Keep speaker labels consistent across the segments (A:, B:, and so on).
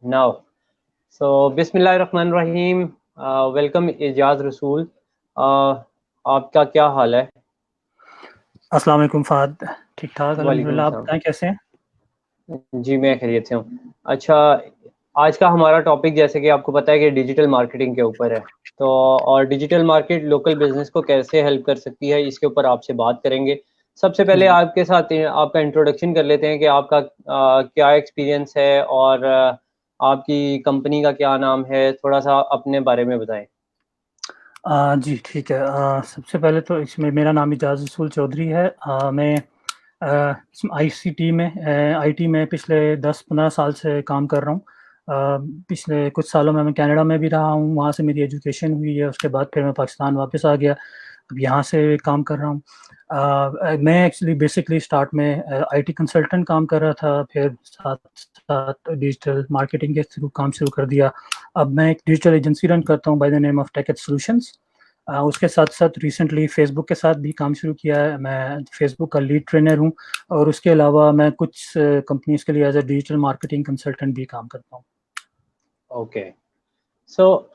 A: Now बिस्मिल्लाहिर्रहमानिर्रहीम। Welcome Ijaz रसूल। आपका क्या हाल है?
B: अस्सलाम वालेकुम फ़हद। ठीक ठाक
A: वालेकुम
B: अल्हम्दुलिल्लाह। आप
A: सलाम।
B: बताएं कैसे हैं?
A: जी मैं खैरियत से हूँ। अच्छा, आज का हमारा टॉपिक जैसे कि आपको पता है कि डिजिटल मार्केटिंग के ऊपर है। तो और डिजिटल मार्केट लोकल बिजनेस को कैसे हेल्प कर सकती है, इसके ऊपर आपसे बात करेंगे। सबसे पहले
B: जी।
A: आपके साथ आपका इंट्रोडक्शन कर लेते हैं कि आपका क्या एक्सपीरियंस है और आपकी कंपनी का क्या नाम है, थोड़ा सा अपने बारे में बताएं।
B: जी ठीक है। सबसे पहले तो इसमें मेरा नाम इजाज़ रसूल चौधरी है। मैं आईटी में पिछले 10-15 साल से काम कर रहा हूँ। पिछले कुछ सालों में मैं कनाडा में भी रहा हूँ, वहाँ से मेरी एजुकेशन हुई है। उसके बाद फिर मैं पाकिस्तान वापस आ गया, अब यहाँ से काम कर रहा हूँ। मैं एक्चुअली बेसिकली स्टार्ट में आईटी कंसल्टेंट काम कर रहा था, फिर साथ साथ डिजिटल मार्केटिंग के थ्रू काम शुरू कर दिया। अब मैं एक डिजिटल एजेंसी रन करता हूँ by the name of tech solutions. उसके साथ साथ रिसेंटली फेसबुक के साथ भी काम शुरू किया है। मैं फेसबुक का लीड ट्रेनर हूँ, और उसके अलावा मैं कुछ कंपनीज के लिए as a digital marketing consultant भी काम करता हूँ।
A: ओके। सो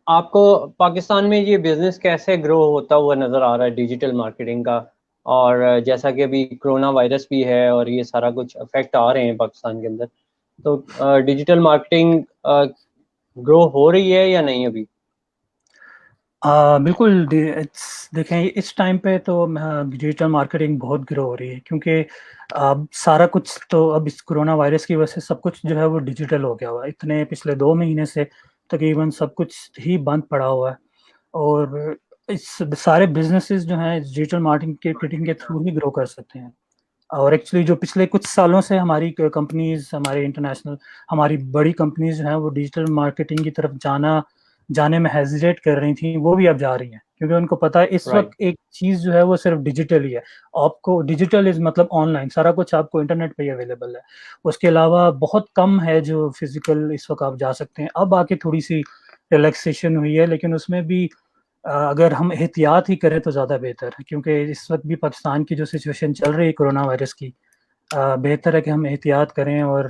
A: आपको पाकिस्तान में ये बिजनेस कैसे ग्रो होता हुआ नज़र आ रहा है डिजिटल मार्केटिंग का? और जैसा कि अभी कोरोना वायरस भी है और ये सारा कुछ इफेक्ट आ रहे हैं पाकिस्तान के अंदर, तो डिजिटल मार्केटिंग ग्रो हो रही है या नहीं अभी?
B: बिल्कुल। देखें, इस टाइम पे तो डिजिटल मार्केटिंग बहुत ग्रो हो रही है, क्योंकि अब सारा कुछ तो अब इस कोरोना वायरस की वजह से सब कुछ जो है वो डिजिटल हो गया हुआ है। इतने पिछले 2 महीने से तकरीबन सब कुछ ही बंद पड़ा हुआ है, और इस सारे बिजनेसेस जो हैं डिजिटल मार्केटिंग के थ्रू ही ग्रो कर सकते हैं। और एक्चुअली जो पिछले कुछ सालों से हमारी कंपनीज, हमारे इंटरनेशनल, हमारी बड़ी कंपनीज जो हैं वो डिजिटल मार्केटिंग की तरफ जाने में हेजिटेट कर रही थी, वो भी अब जा रही हैं, क्योंकि उनको पता है इस
A: राइट।
B: वक्त एक चीज़ जो है वो सिर्फ डिजिटल ही है। आपको डिजिटल इज मतलब ऑनलाइन, सारा कुछ आपको इंटरनेट पे ही अवेलेबल है। उसके अलावा बहुत कम है जो फिजिकल इस वक्त आप जा सकते हैं। अब आके थोड़ी सी रिलैक्सेशन हुई है, लेकिन उसमें भी अगर हम एहतियात ही करें तो ज़्यादा बेहतर है, क्योंकि इस वक्त भी पाकिस्तान की जो सिचुएशन चल रही है कोरोना वायरस की, बेहतर है कि हम एहतियात करें और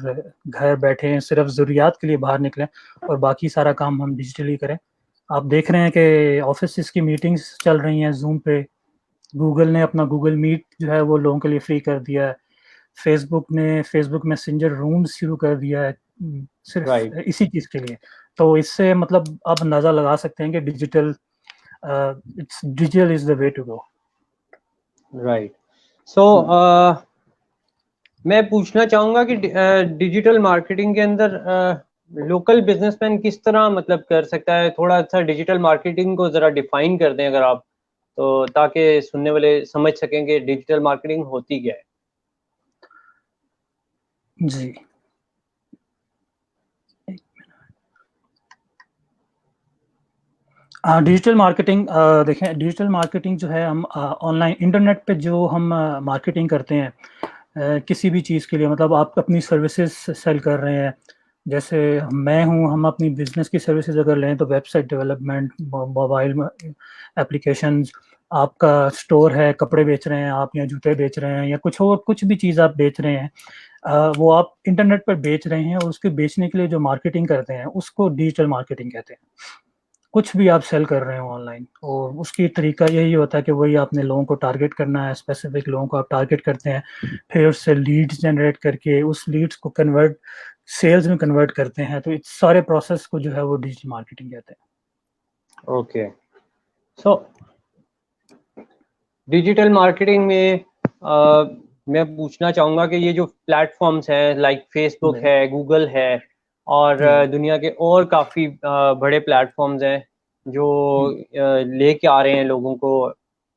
B: घर बैठे सिर्फ ज़रूरियात के लिए बाहर निकलें, और बाकी सारा काम हम डिजिटली करें। आप देख रहे हैं कि ऑफिस की मीटिंग्स चल रही हैं जूम पे। गूगल ने अपना गूगल मीट जो है वो लोगों के लिए फ्री कर दिया है। फेसबुक ने फेसबुक मैसेंजर रूम्स शुरू कर दिया है, सिर्फ
A: राइट।
B: इसी चीज़ के लिए। तो इससे मतलब आप अंदाज़ा लगा सकते हैं कि digital is the way to go.
A: Right. So मैं पूछना चाहूँगा कि डिजिटल मार्केटिंग के अंदर लोकल बिजनेसमैन किस तरह मतलब कर सकता है? थोड़ा सा डिजिटल मार्केटिंग को ज़रा डिफाइन कर दें अगर आप, तो ताकि सुनने वाले समझ सकें कि डिजिटल मार्केटिंग होती क्या है।
B: जी। डिजिटल मार्केटिंग, देखें, डिजिटल मार्केटिंग जो है, हम ऑनलाइन इंटरनेट पे जो हम मार्केटिंग करते हैं किसी भी चीज़ के लिए, मतलब आप अपनी सर्विसेज सेल कर रहे हैं। जैसे मैं हूँ, हम अपनी बिजनेस की सर्विसेज अगर लें तो वेबसाइट डेवलपमेंट, मोबाइल एप्लीकेशंस, आपका स्टोर है, कपड़े बेच रहे हैं आप, या जूते बेच रहे हैं, या कुछ और कुछ भी चीज़ आप बेच रहे हैं, वो आप इंटरनेट पर बेच रहे हैं, और उसके बेचने के लिए जो मार्केटिंग करते हैं उसको डिजिटल मार्केटिंग कहते हैं। कुछ भी आप सेल कर रहे हो ऑनलाइन, और उसकी तरीका यही होता है कि वही आपने लोगों को टारगेट करना है, स्पेसिफिक लोगों को आप टारगेट करते हैं, फिर उससे लीड्स जनरेट करके उस लीड्स को कन्वर्ट सेल्स में कन्वर्ट करते हैं। तो इस सारे प्रोसेस को जो है वो डिजिटल मार्केटिंग कहते हैं।
A: ओके। सो डिजिटल मार्केटिंग में मैं पूछना चाहूँगा कि ये जो प्लेटफॉर्म्स हैं लाइक फेसबुक
B: जी।
A: है, गूगल है और
B: जी।
A: दुनिया के और काफ़ी बड़े प्लेटफॉर्म्स हैं जो लेके आ रहे हैं लोगों को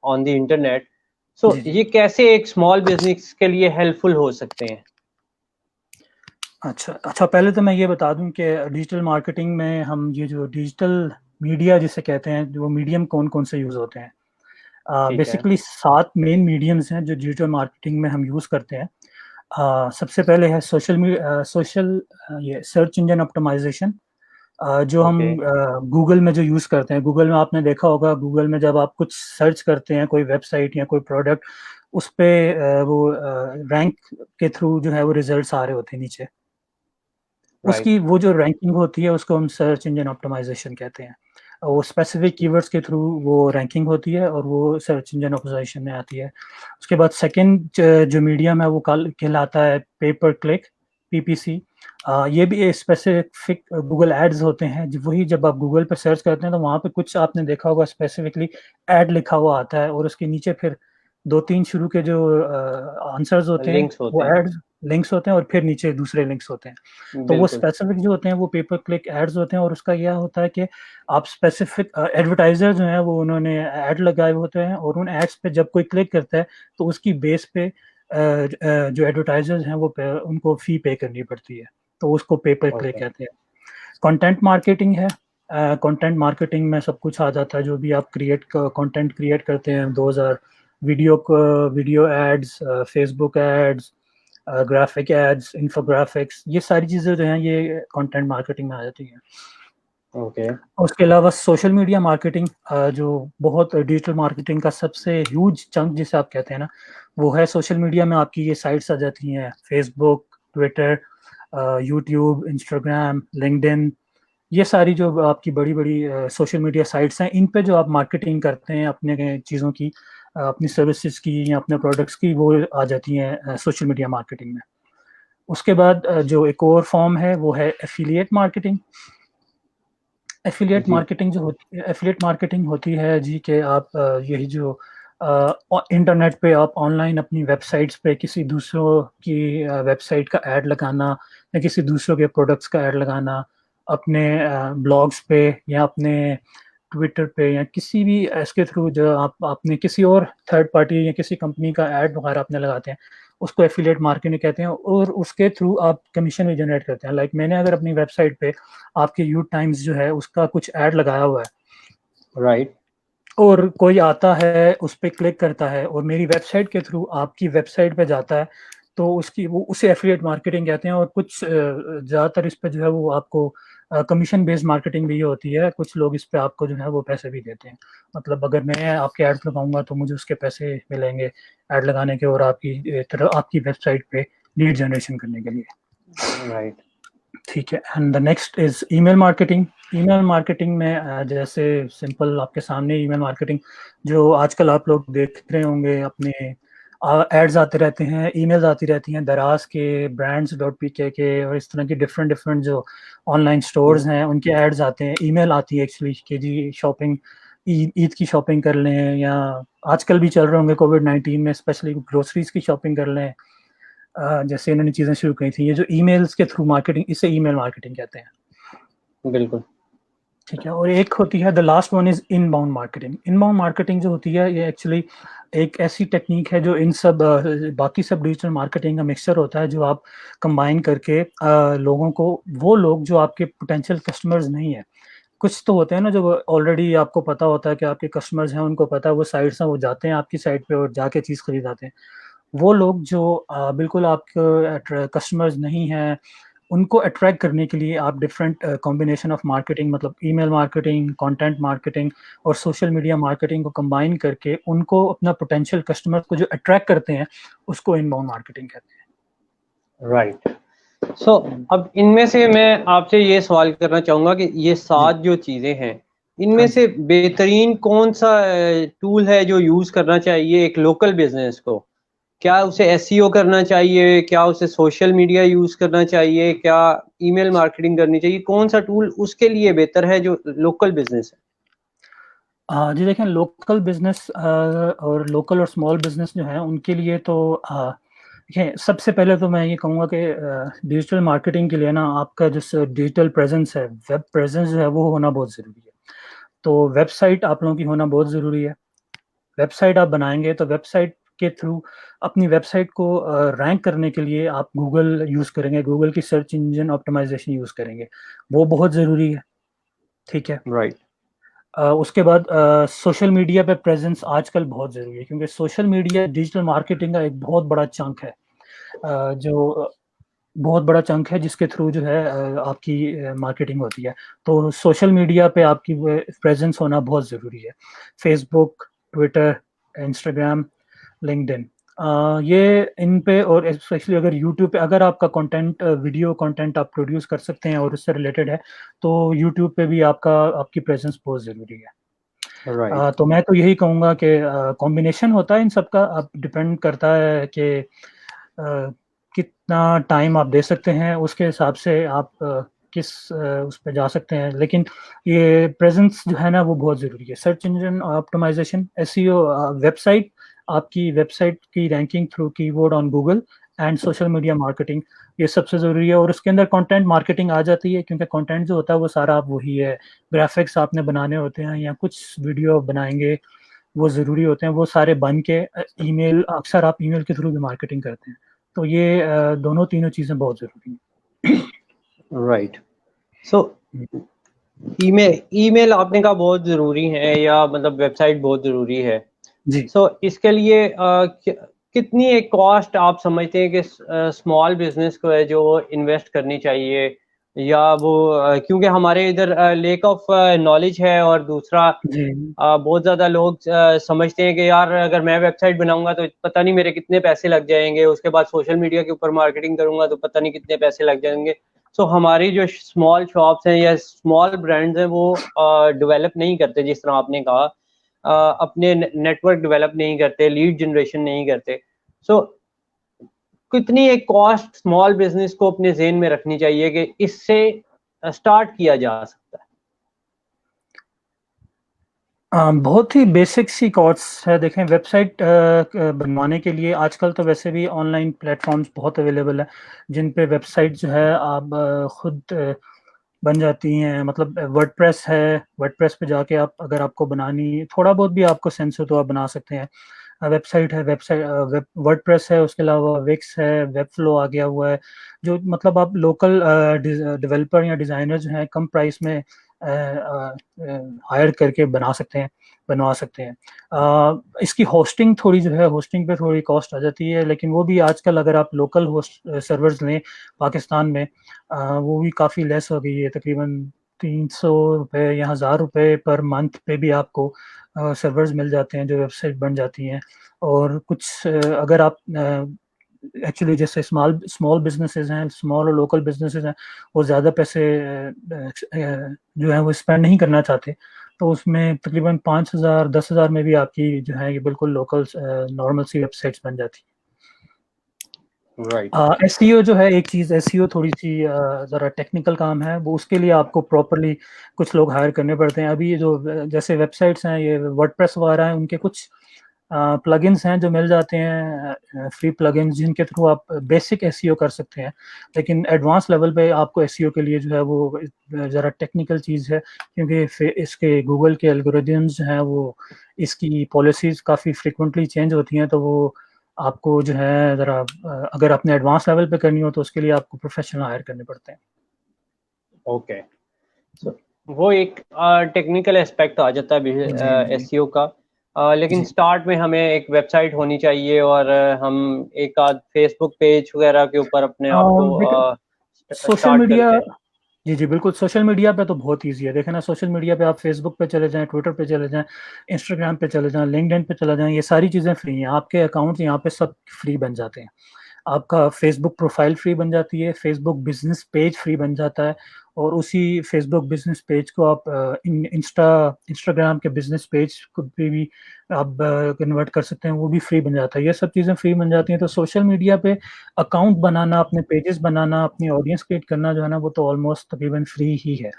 A: ऑन द इंटरनेट। सो
B: जी। जी।
A: ये कैसे एक स्मॉल बिजनेस के लिए हेल्पफुल हो सकते हैं?
B: अच्छा अच्छा, पहले तो मैं ये बता दूं कि डिजिटल मार्केटिंग में हम ये जो डिजिटल मीडिया जिसे कहते हैं, जो मीडियम कौन कौन से यूज़ होते हैं,
A: ठीक है।
B: बेसिकली 7 मेन मीडियम्स हैं जो डिजिटल मार्केटिंग में हम यूज़ करते हैं। सबसे पहले है सोशल ये सर्च इंजन ऑप्टिमाइजेशन, जो हम
A: ओके।
B: गूगल में जो यूज़ करते हैं। गूगल में आपने देखा होगा, गूगल में जब आप कुछ सर्च करते हैं, कोई वेबसाइट या कोई प्रोडक्ट, उस पे वो रैंक के थ्रू जो है वो रिजल्ट्स आ रहे होते हैं नीचे।
A: राइट।
B: उसकी वो जो रैंकिंग होती है उसको हम सर्च इंजन ऑप्टिमाइजेशन कहते हैं। वो स्पेसिफिक कीवर्ड्स के थ्रू वो रैंकिंग होती है और वो सर्च इंजन ऑप्टिमाइजेशन में आती है। उसके बाद सेकंड जो मीडियम है वो कहलाता है पे पर क्लिक, पीपीसी। ये भी स्पेसिफिक गूगल एड्स होते हैं, वही जब आप गूगल पर सर्च करते हैं तो वहाँ पे कुछ आपने देखा होगा स्पेसिफिकली एड लिखा हुआ आता है और उसके नीचे फिर 2-3 शुरू के जो आंसर्स होते हैं
A: लिंक्स होते
B: वो
A: हैं।
B: एड्स लिंक्स होते हैं और फिर नीचे दूसरे लिंक्स होते हैं। तो वो
A: बिल्कुल।
B: स्पेसिफिक जो होते हैं वो पे पर क्लिक एड्स होते हैं और उसका यह होता है कि आप स्पेसिफिक एडवर्टाइजर जो हैं वो उन्होंने ऐड लगाए होते हैं और उन एड्स पे जब कोई क्लिक करता है तो उसकी बेस पे जो एडवर्टाइजर्स हैं वो उनको फी पे करनी पड़ती है, तो उसको पे पर क्लिक
A: ओके।
B: कहते हैं। कंटेंट मार्केटिंग है। कंटेंट मार्केटिंग में सब कुछ आ जाता है, जो भी आप कंटेंट क्रिएट करते हैं, those are video ads, Facebook ads, graphic ads, infographics, ये सारी चीज़ें जो हैं ये कंटेंट मार्केटिंग में आ जाती हैं।
A: ओके।
B: उसके अलावा सोशल मीडिया मार्केटिंग, जो बहुत डिजिटल मार्केटिंग का सबसे ह्यूज चंक जिसे आप कहते हैं ना, वो है सोशल मीडिया में आपकी ये साइट्स आ जाती हैं, Facebook, Twitter, YouTube, Instagram, LinkedIn, ये सारी जो आपकी बड़ी-बड़ी सोशल मीडिया साइट्स हैं, इन पे जो आप मार्केटिंग करते हैं अपने चीज़ों की, अपनी सर्विसेज़ की या अपने प्रोडक्ट्स की, वो आ जाती हैं सोशल मीडिया मार्केटिंग में। उसके बाद जो एक और फॉर्म है वो है एफिलिएट मार्केटिंग।
A: जी।
B: एफिलिएट मार्केटिंग होती है जी कि आप यही जो इंटरनेट पे आप ऑनलाइन अपनी वेबसाइट्स पे किसी दूसरों की वेबसाइट का ऐड लगाना या किसी दूसरों के प्रोडक्ट्स का ऐड लगाना, अपने ब्लॉग्स पे या अपने ट्विटर पे या किसी भी इसके थ्रू जो आप आपने किसी और थर्ड पार्टी या किसी कंपनी का ऐड वगैरह आपने लगाते हैं, उसको एफिलिएट मार्केटिंग कहते हैं और उसके थ्रू आप कमीशन भी जनरेट करते हैं। लाइक मैंने अगर अपनी वेबसाइट पे आपके यू टाइम्स जो है उसका कुछ ऐड लगाया हुआ है
A: राइट।
B: और कोई आता है, उस पे क्लिक करता है और मेरी वेबसाइट के थ्रू आपकी वेबसाइट पे जाता है, तो उसकी वो उसे एफिलिएट मार्केटिंग कहते हैं और कुछ ज़्यादातर इस पे जो है वो आपको कमीशन बेस्ड मार्केटिंग भी ये होती है, कुछ लोग इस पे आपको जो है वो पैसे भी देते हैं। मतलब अगर मैं आपके एड्स लगाऊँगा तो मुझे उसके पैसे मिलेंगे ऐड लगाने के और आपकी वेबसाइट पे लीड जनरेशन करने के लिए।
A: राइट।
B: ठीक है, and the next is email marketing. Email marketing में जैसे सिंपल आपके सामने ईमेल मार्केटिंग जो आजकल आप लोग देख रहे होंगे अपने एड्स आते रहते हैं, ईमेल्स आती रहती हैं दराज के, brands.pk के और इस तरह की डिफरेंट डिफरेंट जो ऑनलाइन स्टोर्स हैं उनके एड्स आते हैं, ईमेल आती है एक्चुअली कि जी शॉपिंग ईद की शॉपिंग कर लें या आजकल भी चल रहे होंगे कोविड-19 में स्पेशली ग्रोसरीज की शॉपिंग कर लें। जैसे इन्होंने चीज़ें शुरू की थी, ये जो ईमेल्स के थ्रू मार्केटिंग, इसे ईमेल मार्केटिंग कहते हैं।
A: बिल्कुल।
B: ठीक है, और एक होती है the last one is inbound marketing. Inbound marketing जो होती है ये एक्चुअली एक ऐसी टेक्नीक है जो इन सब बाकी सब डिजिटल मार्केटिंग का मिक्सचर होता है, जो आप कंबाइन करके लोगों को, वो लोग जो आपके पोटेंशियल कस्टमर्स नहीं है, कुछ तो होते हैं ना जो ऑलरेडी आपको पता होता है कि आपके कस्टमर्स हैं, उनको पता है वो साइट्स हैं, वो जाते हैं आपकी साइट पे और जाके चीज़ खरीद आते हैं। वो लोग जो बिल्कुल आपके कस्टमर्स नहीं हैं, उनको अट्रैक्ट करने के लिए आप डिफरेंट कॉम्बिनेशन ऑफ मार्केटिंग, मतलब ईमेल मार्केटिंग, कंटेंट मार्केटिंग और सोशल मीडिया मार्केटिंग को कंबाइन करके उनको अपना पोटेंशियल कस्टमर को जो अट्रैक्ट करते हैं, उसको इनबाउंड मार्केटिंग कहते हैं।
A: राइट। सो अब इनमें से मैं आपसे ये सवाल करना चाहूँगा कि ये
B: जी।
A: 7 जो चीज़ें हैं,
B: हाँ
A: इनमें
B: जी।
A: से बेहतरीन कौन-सा टूल है जो यूज़ करना चाहिए एक लोकल बिज़नेस को? क्या उसे एसईओ करना चाहिए? क्या उसे सोशल मीडिया यूज़ करना चाहिए? क्या ईमेल मार्केटिंग करनी चाहिए? कौन-सा टूल उसके लिए बेहतर है जो लोकल बिज़नेस है?
B: जी देखें, लोकल बिज़नेस और लोकल और स्मॉल बिज़नेस जो हैं उनके लिए तो देखिए, सबसे पहले तो मैं ये कहूँगा कि डिजिटल मार्केटिंग के लिए ना आपका जो डिजिटल प्रेज़ेंस है, वेब प्रेज़ेंस जो है वो होना बहुत ज़रूरी है। तो वेबसाइट आप लोगों की होना बहुत ज़रूरी है। वेबसाइट आप बनाएँगे तो वेबसाइट के थ्रू अपनी वेबसाइट को रैंक करने के लिए आप गूगल यूज़ करेंगे, गूगल की सर्च इंजन ऑप्टिमाइज़ेशन यूज़ करेंगे, वो बहुत ज़रूरी है, ठीक है?
A: राइट।
B: उसके बाद सोशल मीडिया पे प्रेज़ेंस आजकल बहुत ज़रूरी है क्योंकि सोशल मीडिया डिजिटल मार्केटिंग का एक बहुत बड़ा चंक है। बहुत बड़ा चंक है जिसके थ्रू जो है आपकी मार्केटिंग होती है। तो सोशल मीडिया पे आपकी वो प्रेज़ेंस होना बहुत ज़रूरी है। Facebook, Twitter, Instagram, LinkedIn. ये इन पे और स्पेशली अगर यूट्यूब पे अगर आपका कंटेंट वीडियो कंटेंट आप प्रोड्यूस कर सकते हैं और उससे रिलेटेड है, तो यूट्यूब पे भी आपकी प्रेजेंस बहुत ज़रूरी है।
A: राइट।
B: तो मैं तो यही कहूँगा कि कॉम्बिनेशन होता है इन सब का, अब डिपेंड करता है कि कितना टाइम आप दे सकते हैं, उसके हिसाब से आप किस उस पे जा सकते हैं। लेकिन ये प्रेज़ेंस जो है ना वो बहुत ज़रूरी है। Search engine optimisation, SEO, website, आपकी वेबसाइट की ranking through keyword on Google and social media marketing, ये सबसे ज़रूरी है। और उसके अंदर कंटेंट मार्केटिंग आ जाती है, क्योंकि कंटेंट जो होता है वो सारा आप वही है, ग्राफिक्स आपने बनाने होते हैं या कुछ वीडियो बनाएँगे, वो ज़रूरी होते हैं, वो सारे बन के ईमेल, अक्सर आप ईमेल के थ्रू भी मार्केटिंग करते हैं। तो ये दोनों तीनों चीज़ें बहुत ज़रूरी हैं।
A: राइट। सो ईमेल ईमेल आपने कहा बहुत ज़रूरी है, या मतलब वेबसाइट बहुत ज़रूरी है।
B: जी।
A: सो इसके लिए कितनी एक कॉस्ट आप समझते हैं कि स्मॉल बिजनेस को है जो इन्वेस्ट करनी चाहिए, या वो क्योंकि हमारे इधर लेक ऑफ नॉलेज है, और दूसरा
B: जी।
A: बहुत ज़्यादा लोग समझते हैं कि यार अगर मैं वेबसाइट बनाऊंगा तो पता नहीं मेरे कितने पैसे लग जाएंगे, उसके बाद सोशल मीडिया के ऊपर मार्केटिंग करूंगा तो पता नहीं कितने पैसे लग जाएंगे। सो हमारी जो स्मॉल शॉप्स हैं या स्मॉल ब्रांड्स हैं वो डेवलप नहीं करते, जिस तरह आपने कहा, अपने नेटवर्क डेवलप नहीं करते, लीड जनरेशन नहीं करते। सो कितनी एक कॉस्ट स्मॉल बिजनेस को अपने ज़हन में रखनी चाहिए कि इससे स्टार्ट किया जा सकता है?
B: बहुत ही बेसिक सी कॉस्ट है। देखें, वेबसाइट बनवाने के लिए आजकल तो वैसे भी ऑनलाइन प्लेटफॉर्म्स बहुत अवेलेबल है, जिन पे वेबसाइट जो है आप खुद बन जाती हैं। मतलब वर्डप्रेस है, वर्डप्रेस पे जाके आप, अगर आपको बनानी थोड़ा बहुत भी आपको सेंस हो तो आप बना सकते हैं। वेबसाइट है, वर्डप्रेस है, उसके अलावा विक्स है, वेबफ्लो आ गया हुआ है, जो मतलब आप लोकल डेवलपर या डिज़ाइनर जो हैं कम प्राइस में हायर करके बनवा सकते हैं। इसकी होस्टिंग थोड़ी जो है, होस्टिंग पे थोड़ी कॉस्ट आ जाती है, लेकिन वो भी आजकल अगर आप लोकल होस्ट सर्वर्स लें पाकिस्तान में, वो भी काफ़ी लेस हो गई है, तकरीबन 300 रुपये या 1000 रुपये पर मंथ पे भी आपको सर्वर्स मिल जाते हैं जो वेबसाइट बन जाती हैं। और कुछ अगर आप एक्चुअली जैसे स्मॉल स्मॉल बिजनेसेस हैं, स्मॉल और लोकल बिजनेसेस हैं, वो ज़्यादा पैसे जो है वो स्पेंड नहीं करना चाहते, तो उसमें तकरीबन 5000 10,000 में भी आपकी जो है ये बिल्कुल लोकल नॉर्मल सी वेबसाइट्स बन जाती
A: राइट।
B: है। एसईओ जो है एक चीज़, एसईओ थोड़ी सी ज़रा टेक्निकल काम है, वो उसके लिए आपको प्रॉपरली कुछ लोग हायर करने पड़ते हैं। अभी ये जो जैसे वेबसाइट्स हैं, ये वर्डप्रेस वगैरह हैं, उनके कुछ प्लगइन्स हैं जो मिल जाते हैं, फ्री प्लगइन्स, जिनके थ्रू आप बेसिक एसईओ कर सकते हैं। लेकिन एडवांस लेवल पे आपको एसईओ के लिए जो है वो ज़रा टेक्निकल चीज़ है, क्योंकि इसके गूगल के एल्गोरिदम्स जो हैं वो, इसकी पॉलिसीज़ काफ़ी फ्रीक्वेंटली चेंज होती हैं, तो वो आपको जो है ज़रा अगर आपने एडवांस लेवल पे करनी हो तो उसके लिए आपको प्रोफेशनल हायर करने पड़ते हैं।
A: ओके। सो वो एक टेक्निकल एस्पेक्ट आ जाता
B: जी,
A: है
B: जी,
A: एसईओ का। लेकिन
B: जी।
A: स्टार्ट में हमें एक वेबसाइट होनी चाहिए, और हम एक आध फेसबुक पेज वगैरह के ऊपर अपने आप को
B: देखिए, सोशल
A: स्टार्ट
B: मीडिया,
A: करके।
B: जी, जी, बिल्कुल, सोशल मीडिया पे तो बहुत ईज़ी है। देखें ना, सोशल मीडिया पे आप फ़ेसबुक पे चले जाएँ, ट्विटर पे चले जाएँ, इंस्टाग्राम पे चले जाएँ, लिंक्डइन पे चले जाएँ, ये सारी चीज़ें फ्री हैं। आपके अकाउंट यहाँ पे सब फ्री बन जाते हैं। आपका फ़ेसबुक प्रोफ़ाइल फ्री बन जाती है, फ़ेसबुक बिज़नेस पेज फ्री बन जाता है, और उसी फ़ेसबुक बिज़नेस पेज को आप इंस्टाग्राम के बिज़नेस पेज को पे भी आप कन्वर्ट कर सकते हैं, वो भी फ्री बन जाता है। ये सब चीज़ें फ्री बन जाती हैं, तो सोशल मीडिया पे अकाउंट बनाना, अपने पेजेस बनाना, अपनी ऑडियंस क्रिएट करना जो है ना, वो तो ऑलमोस्ट तकरीबन फ्री ही है।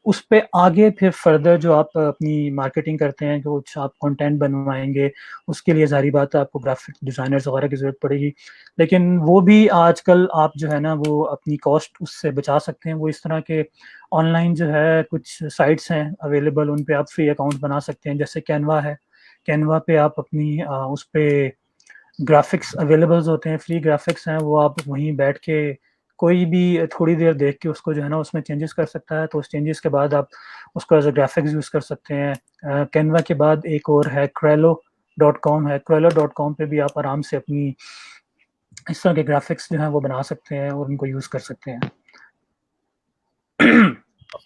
B: उस पे आगे फिर फ़र्दर जो आप अपनी मार्केटिंग करते हैं, कुछ आप कंटेंट बनवाएँगे, उसके लिए ज़ाहिर बात है आपको ग्राफ़िक डिज़ाइनर्स वगैरह की ज़रूरत पड़ेगी। लेकिन वो भी आजकल आप जो है ना वो अपनी कॉस्ट उससे बचा सकते हैं। वो इस तरह के ऑनलाइन जो है कुछ साइट्स हैं अवेलेबल, उन पे आप फ्री अकाउंट बना सकते हैं। जैसे कैनवा है, कैनवा पे आप अपनी उस पे ग्राफ़िक्स अवेलेबल्स होते हैं, फ्री ग्राफ़िक्स हैं, वो आप वहीं बैठ के कोई भी थोड़ी देर देख के उसको जो है ना उसमें चेंजेस कर सकता है, तो उस चेंजेस के बाद आप उसको एज़ अ ग्राफ़िक्स यूज़ कर सकते हैं। कैनवा के बाद एक और है, क्रेलो.कॉम है, क्रेलो.कॉम पे भी आप आराम से अपनी इस तरह के ग्राफ़िक्स जो हैं वो बना सकते हैं और उनको यूज़ कर सकते हैं।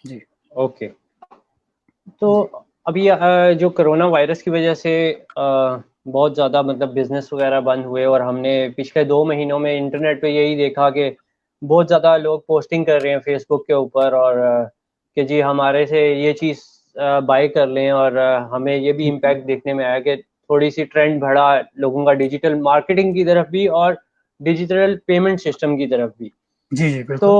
B: जी,
A: ओके। तो
B: जी।
A: अभी जो कोरोना वायरस की वजह से बहुत ज़्यादा मतलब बिजनेस वगैरह बंद हुए, और हमने पिछले 2 महीनों में इंटरनेट पे यही देखा कि बहुत ज़्यादा लोग पोस्टिंग कर रहे हैं फेसबुक के ऊपर, और कि जी हमारे से ये चीज़ बाय कर लें, और हमें ये भी
B: जी, जी।
A: इम्पैक्ट देखने में आया कि थोड़ी-सी ट्रेंड बढ़ा लोगों का डिजिटल मार्केटिंग की तरफ भी और डिजिटल पेमेंट सिस्टम की तरफ भी।
B: जी, जी,
A: तो
B: बिल्कुल।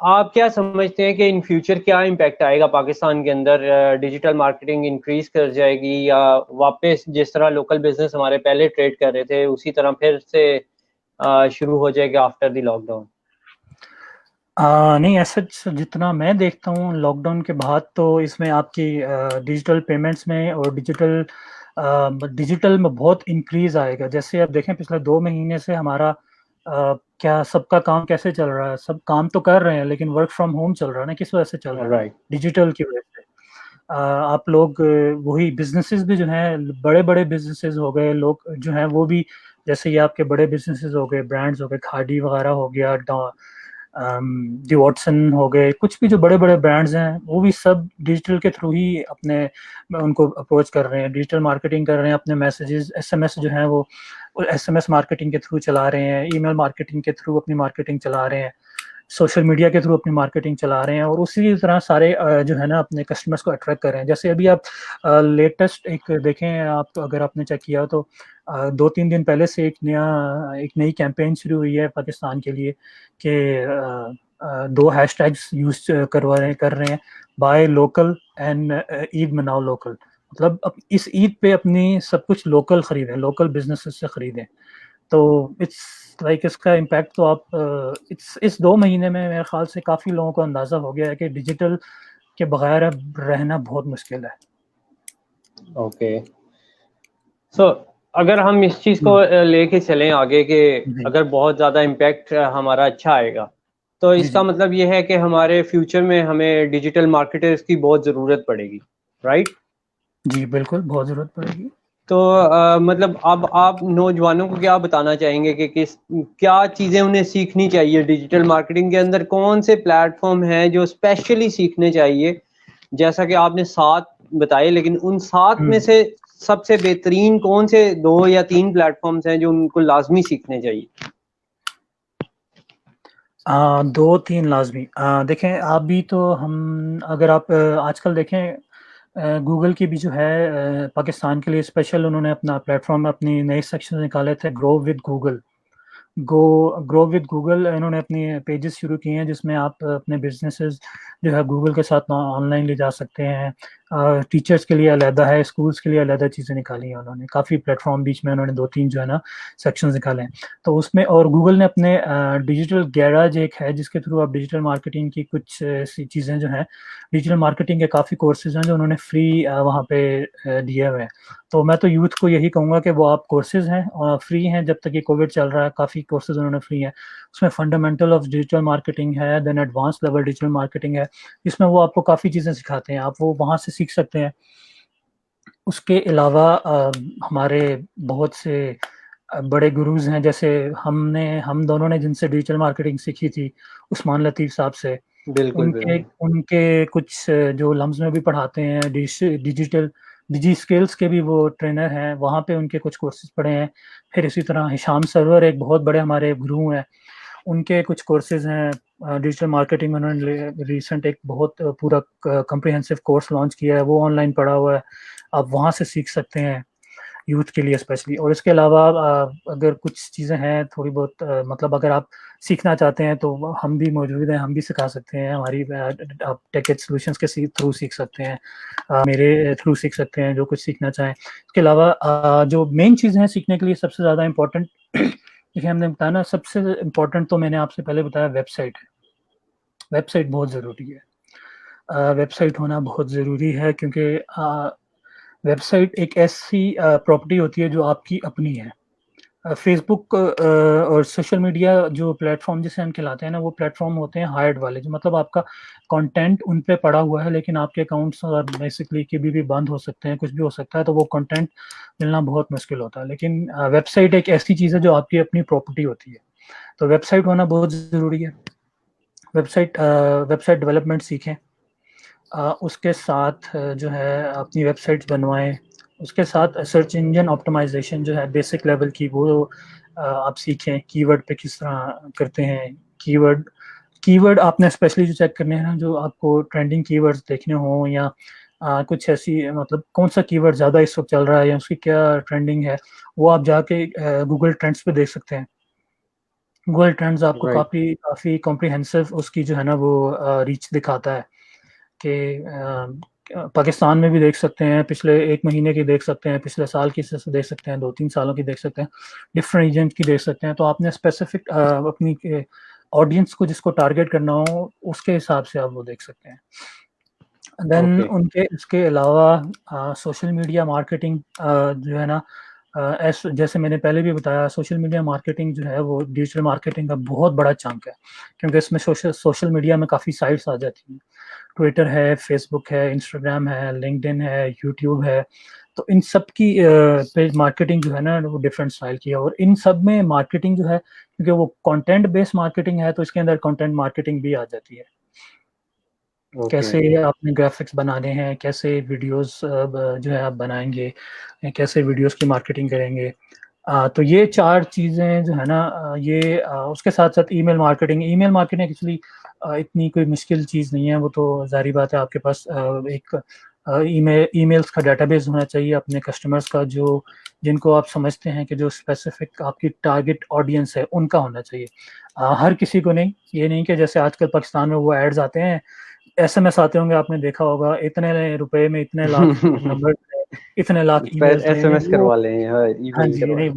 A: आप क्या समझते हैं कि इन फ्यूचर क्या इम्पैक्ट आएगा पाकिस्तान के अंदर? डिजिटल मार्केटिंग इंक्रीज कर जाएगी, या वापस जिस तरह लोकल बिजनेस हमारे पहले ट्रेड कर रहे थे उसी तरह फिर से शुरू हो जाएगा आफ्टर द लॉकडाउन?
B: नहीं, ऐसा जितना मैं देखता हूँ लॉकडाउन के बाद तो इसमें आपकी डिजिटल पेमेंट्स में और डिजिटल में बहुत इंक्रीज आएगा। जैसे आप देखें पिछले 2 महीने से हमारा क्या सबका काम कैसे चल रहा है? सब काम तो कर रहे हैं लेकिन वर्क फ्रॉम होम चल रहा है ना, किस वजह से चल रहा है?
A: राइट।
B: डिजिटल की वजह से। आप लोग वही बिज़नेसेस भी जो हैं, बड़े-बड़े बिज़नेसेस हो गए, लोग जो हैं वो भी जैसे ये आपके बड़े बिज़नेसेस हो गए, ब्रांड्स हो गए, खादी वगैरह हो गया, डी वॉटसन हो गए, कुछ भी जो बड़े-बड़े ब्रांड्स हैं, वो भी सब डिजिटल के थ्रू ही अपने उनको अप्रोच कर रहे हैं, डिजिटल मार्केटिंग कर रहे हैं, अपने मैसेजेस, एसएमएस जो हैं वो एसएमएस मार्केटिंग के थ्रू चला रहे हैं, ईमेल मार्केटिंग के थ्रू अपनी मार्केटिंग चला रहे हैं, सोशल मीडिया के थ्रू अपनी मार्केटिंग चला रहे हैं और उसी तरह सारे जो है ना अपने कस्टमर्स को अट्रैक्ट कर रहे हैं। जैसे अभी आप लेटेस्ट एक देखें, आप अगर आपने चेक किया हो तो 2-3 दिन पहले से एक नई कैंपेन शुरू हुई है पाकिस्तान के लिए कि 2 हैशटैग्स यूज़ कर रहे हैं, बाय लोकल एंड ईद मनाओ लोकल। मतलब इस ईद पे अपनी सब कुछ लोकल खरीदें, लोकल बिज़नेसेस से खरीदें। तो इट्स लाइक इसका इम्पैक्ट तो आप इस 2 महीने में मेरे ख़्याल से काफ़ी लोगों को अंदाज़ा हो गया है कि डिजिटल के बगैर अब रहना बहुत मुश्किल है।
A: ओके। सो अगर हम इस चीज़ को
B: हुँ,
A: लेके चलें आगे कि
B: जी।
A: अगर बहुत ज़्यादा इम्पैक्ट हमारा अच्छा आएगा, तो
B: जी,
A: इसका
B: जी।
A: मतलब ये है कि हमारे फ्यूचर में हमें डिजिटल मार्केटर्स की बहुत ज़रूरत पड़ेगी, राइट?
B: जी, बिल्कुल, बहुत ज़रूरत पड़ेगी।
A: तो मतलब अब आप नौजवानों को क्या बताना चाहेंगे कि क्या चीज़ें उन्हें सीखनी चाहिए डिजिटल मार्केटिंग के अंदर? कौन से प्लेटफॉर्म हैं जो स्पेशली सीखने चाहिए? जैसा कि आपने 7 बताए, लेकिन उन 7
B: हुँ।
A: में से सबसे बेहतरीन कौन से 2 या 3 प्लेटफॉर्म्स हैं जो उनको लाजमी सीखने चाहिए?
B: 2-3 लाज़मी। देखें आप भी तो हम अगर आप आजकल देखें गूगल की भी जो है पाकिस्तान के लिए स्पेशल उन्होंने अपना प्लेटफ़ॉर्म अपनी नए सेक्शन निकाले थे grow with Google. Grow with Google इन्होंने अपने पेजेस शुरू किए हैं जिसमें आप अपने बिज़नेसेस जो है गूगल के साथ ऑनलाइन ले जा सकते हैं। टीचर्स के लिए अलहदा है, स्कूल्स के लिए अलहदा चीज़ें निकाली हैं उन्होंने। काफ़ी प्लेटफ़ॉर्म बीच में उन्होंने 2-3 जो है ना सेक्शंस निकाले हैं। तो उसमें और गूगल ने अपने डिजिटल गैराज एक है जिसके थ्रू आप डिजिटल मार्केटिंग की कुछ ऐसी चीज़ें जो हैं, डिजिटल मार्केटिंग के काफ़ी कोर्सेज़ हैं जो उन्होंने फ्री वहाँ पे दिए हुए हैं। तो मैं तो यूथ को यही कहूँगा कि वो आप कोर्सेज़ हैं फ्री हैं जब तक ये कोविड चल रहा है, काफ़ी कोर्सेज़ उन्होंने फ्री हैं। उसमें फंडामेंटल ऑफ डिजिटल मार्केटिंग है, then advance level digital marketing है, इसमें वो आपको काफ़ी चीज़ें सिखाते हैं, आप वो वहाँ से सीख सकते हैं। उसके अलावा हमारे बहुत से बड़े गुरुज़ हैं, जैसे हम दोनों ने जिनसे डिजिटल मार्केटिंग सीखी थी, उस्मान लतीफ़ साहब से।
A: बिल्कुल,
B: उनके
A: बिल्कुल।
B: उनके कुछ जो लम्ज़ में भी पढ़ाते हैं डिजिटल डिजी स्किल्स के भी वो ट्रेनर हैं, वहाँ पे उनके कुछ कोर्सेज़ पढ़े हैं। फिर इसी तरह हिशाम सरवर एक बहुत बड़े हमारे गुरु हैं, उनके कुछ कोर्सेज़ हैं डिजिटल मार्केटिंग में उन्होंने रिसेंट एक बहुत पूरा क कॉम्प्रिहेंसिव कोर्स लॉन्च किया है, वो ऑनलाइन पड़ा हुआ है। आप वहाँ से सीख सकते हैं, यूथ के लिए स्पेशली और इसके अलावा अगर कुछ चीज़ें हैं थोड़ी बहुत मतलब अगर आप सीखना चाहते हैं तो हम भी मौजूद हैं, हम भी सिखा सकते हैं। हमारी आप टेक एड सॉल्यूशंस के थ्रू सीख सकते हैं। मेरे थ्रू सीख सकते हैं जो कुछ सीखना चाहें। इसके अलावा जो मेन चीज़ है सीखने के लिए सबसे ज़्यादा इम्पोर्टेंट देखिए हमने बताया ना सबसे इम्पोर्टेंट तो मैंने आपसे पहले बताया वेबसाइट है। वेबसाइट बहुत ज़रूरी है। वेबसाइट होना बहुत ज़रूरी है क्योंकि वेबसाइट एक ऐसी प्रॉपर्टी होती है जो आपकी अपनी है। फ़ेसबुक और सोशल मीडिया जो प्लेटफ़ॉर्म जिसे हम कहलाते हैं ना, वो प्लेटफ़ॉर्म होते हैं हायर्ड वाले, जो मतलब आपका कंटेंट उन पे पड़ा हुआ है, लेकिन आपके अकाउंट्स बेसिकली कभी भी बंद हो सकते हैं, कुछ भी हो सकता है, तो वो कंटेंट मिलना बहुत मुश्किल होता है। लेकिन वेबसाइट एक ऐसी चीज़ है जो आपकी अपनी प्रॉपर्टी होती है, तो वेबसाइट होना बहुत ज़रूरी है। वेबसाइट डेवलपमेंट सीखें। उसके साथ जो है अपनी वेबसाइट्स बनवाएँ, उसके साथ सर्च इंजन ऑप्टिमाइजेशन जो है बेसिक लेवल की, वो आप सीखें। कीवर्ड पे किस तरह करते हैं, कीवर्ड कीवर्ड आपने स्पेशली जो चेक करने हैं ना, जो आपको ट्रेंडिंग कीवर्ड्स देखने हो, या कुछ ऐसी मतलब कौन सा कीवर्ड ज़्यादा इस वक्त चल रहा है या उसकी क्या ट्रेंडिंग है, वो आप जाके गूगल ट्रेंड्स पे देख सकते हैं। गूगल ट्रेंड्स आपको
A: राइट।
B: काफ़ी काफ़ी कॉम्प्रिहेंसिव उसकी जो है ना वो रीच दिखाता है कि पाकिस्तान में भी देख सकते हैं, पिछले 1 महीने की देख सकते हैं, पिछले साल की देख सकते हैं, 2-3 सालों की देख सकते हैं, डिफरेंट रीजन की देख सकते हैं। तो आपने स्पेसिफिक अपनी ऑडियंस को जिसको टारगेट करना हो, उसके हिसाब से आप वो देख सकते हैं। Then
A: okay.
B: उनके इसके अलावा सोशल मीडिया मार्केटिंग जो है ना, जैसे मैंने पहले भी बताया, सोशल मीडिया मार्केटिंग जो है वो डिजिटल मार्केटिंग का बहुत बड़ा चंक है, क्योंकि इसमें सोशल सोशल मीडिया में काफ़ी साइट्स आ जाती हैं। ट्विटर है, फेसबुक है, इंस्टाग्राम है, लिंक्डइन है, यूट्यूब है। तो इन सब की पेज मार्केटिंग जो है ना वो डिफरेंट स्टाइल की है, और इन सब में मार्केटिंग जो है, क्योंकि वो कंटेंट बेस्ड मार्केटिंग है, तो इसके अंदर कंटेंट मार्केटिंग भी आ जाती है।
A: ओके।
B: कैसे आपने ग्राफिक्स बनाने हैं, कैसे वीडियोस जो है आप बनाएंगे, कैसे वीडियोस की मार्केटिंग करेंगे। तो ये 4 चीज़ें जो है ना, ये उसके साथ-साथ ईमेल मार्केटिंग एक्चुअली इतनी कोई मुश्किल चीज़ नहीं है, वो तो ज़ाहिर बात है आपके पास एक ईमेल्स का डेटाबेस होना चाहिए अपने कस्टमर्स का, जो जिनको आप समझते हैं कि जो स्पेसिफिक आपकी टारगेट ऑडियंस है, उनका होना चाहिए। हर किसी को नहीं, ये नहीं कि जैसे आजकल पाकिस्तान में वो एड्स आते हैं, एसएमएस आते होंगे, आपने देखा होगा, इतने रुपए में इतने लाख नंबर हैं, इतने लाख
A: पर
B: ईमेल्स हैं,
A: एसएमएस
B: वो
A: करवा लें, हाँ,
B: हाँ
A: ईमेल
B: जी,
A: करवा
B: नहीं
A: लें।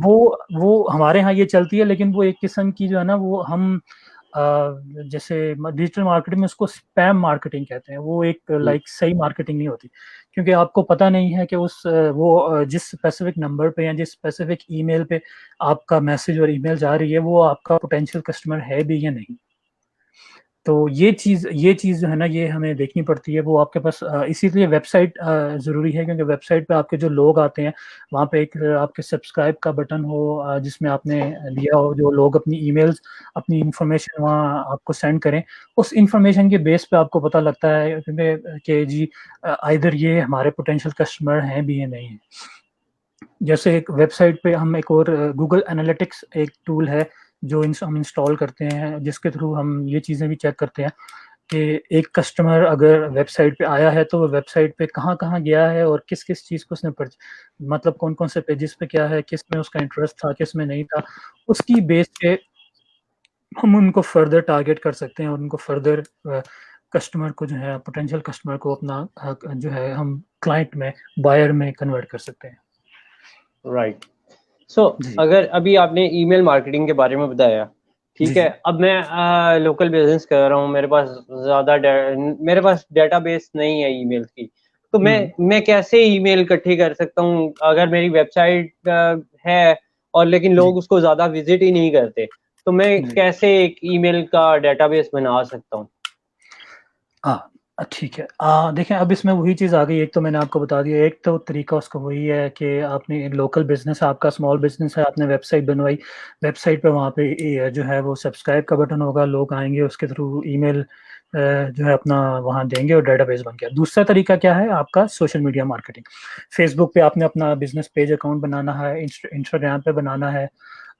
B: वो हमारे यहाँ ये चलती है, लेकिन वो एक किस्म की जो है ना वो हम अ, जैसे डिजिटल मार्केटिंग में उसको स्पैम मार्केटिंग कहते हैं। वो एक लाइक सही मार्केटिंग नहीं होती, क्योंकि आपको पता नहीं है कि जिस स्पेसिफिक नंबर पे या जिस स्पेसिफिक ईमेल पे आपका मैसेज और ईमेल जा रही है, वो आपका पोटेंशियल कस्टमर है भी या नहीं। तो ये चीज़ जो है ना, ये हमें देखनी पड़ती है। वो आपके पास इसीलिए वेबसाइट ज़रूरी है, क्योंकि वेबसाइट पे आपके जो लोग आते हैं, वहाँ पे एक आपके सब्सक्राइब का बटन हो, जिसमें आपने दिया हो, जो लोग अपनी ईमेल्स, अपनी इन्फॉर्मेशन वहाँ आपको सेंड करें। उस इन्फॉर्मेशन के बेस पे आपको पता लगता है क्योंकि कि जी आइदर ये हमारे पोटेंशियल कस्टमर हैं भी या नहीं है। जैसे एक वेबसाइट पे हम एक और गूगल एनालिटिक्स एक टूल है, जो हम इंस्टॉल करते हैं, जिसके थ्रू हम ये चीज़ें भी चेक करते हैं कि एक कस्टमर अगर वेबसाइट पे आया है, तो वो वेबसाइट पे कहाँ-कहाँ गया है और किस-किस चीज़ को उसने मतलब कौन-कौन से पेजेस पे क्या है, किस में उसका इंटरेस्ट था, किस में नहीं था। उसकी बेस पे हम उनको फर्दर टारगेट कर सकते हैं और उनको फर्दर कस्टमर को जो है, पोटेंशियल कस्टमर को अपना जो है हम क्लाइंट में, बायर में कन्वर्ट कर सकते हैं।
A: राइट। सो
B: जी,
A: अगर अभी आपने ईमेल मार्केटिंग के बारे में बताया,
B: जी,
A: ठीक है,
B: जी।
A: अब मैं लोकल बिजनेस कर रहा हूँ, मेरे पास डेटाबेस नहीं है ईमेल की, तो मैं
B: हुँ,
A: मैं कैसे ईमेल इकट्ठी कर सकता हूँ अगर मेरी वेबसाइट है और लेकिन
B: जी,
A: लोग उसको ज़्यादा विजिट ही नहीं करते, तो मैं
B: जी।
A: कैसे एक ईमेल का डेटाबेस बना सकता हूँ?
B: हाँ, ठीक है। देखें, अब इसमें वही चीज़ आ गई, एक तो मैंने आपको बता दिया, एक तो तरीका उसका वही है कि आपने लोकल बिज़नेस है, आपका स्मॉल बिज़नेस है, आपने वेबसाइट बनवाई, वेबसाइट पे वहाँ पे जो है वो सब्सक्राइब का बटन होगा, लोग आएँगे उसके थ्रू ईमेल जो है अपना वहाँ देंगे और डेटाबेस बन गया। दूसरा तरीका क्या है आपका? Social media marketing. फेसबुक पे आपने अपना बिज़नेस पेज अकाउंट बनाना है, इंस्टाग्राम पे बनाना है,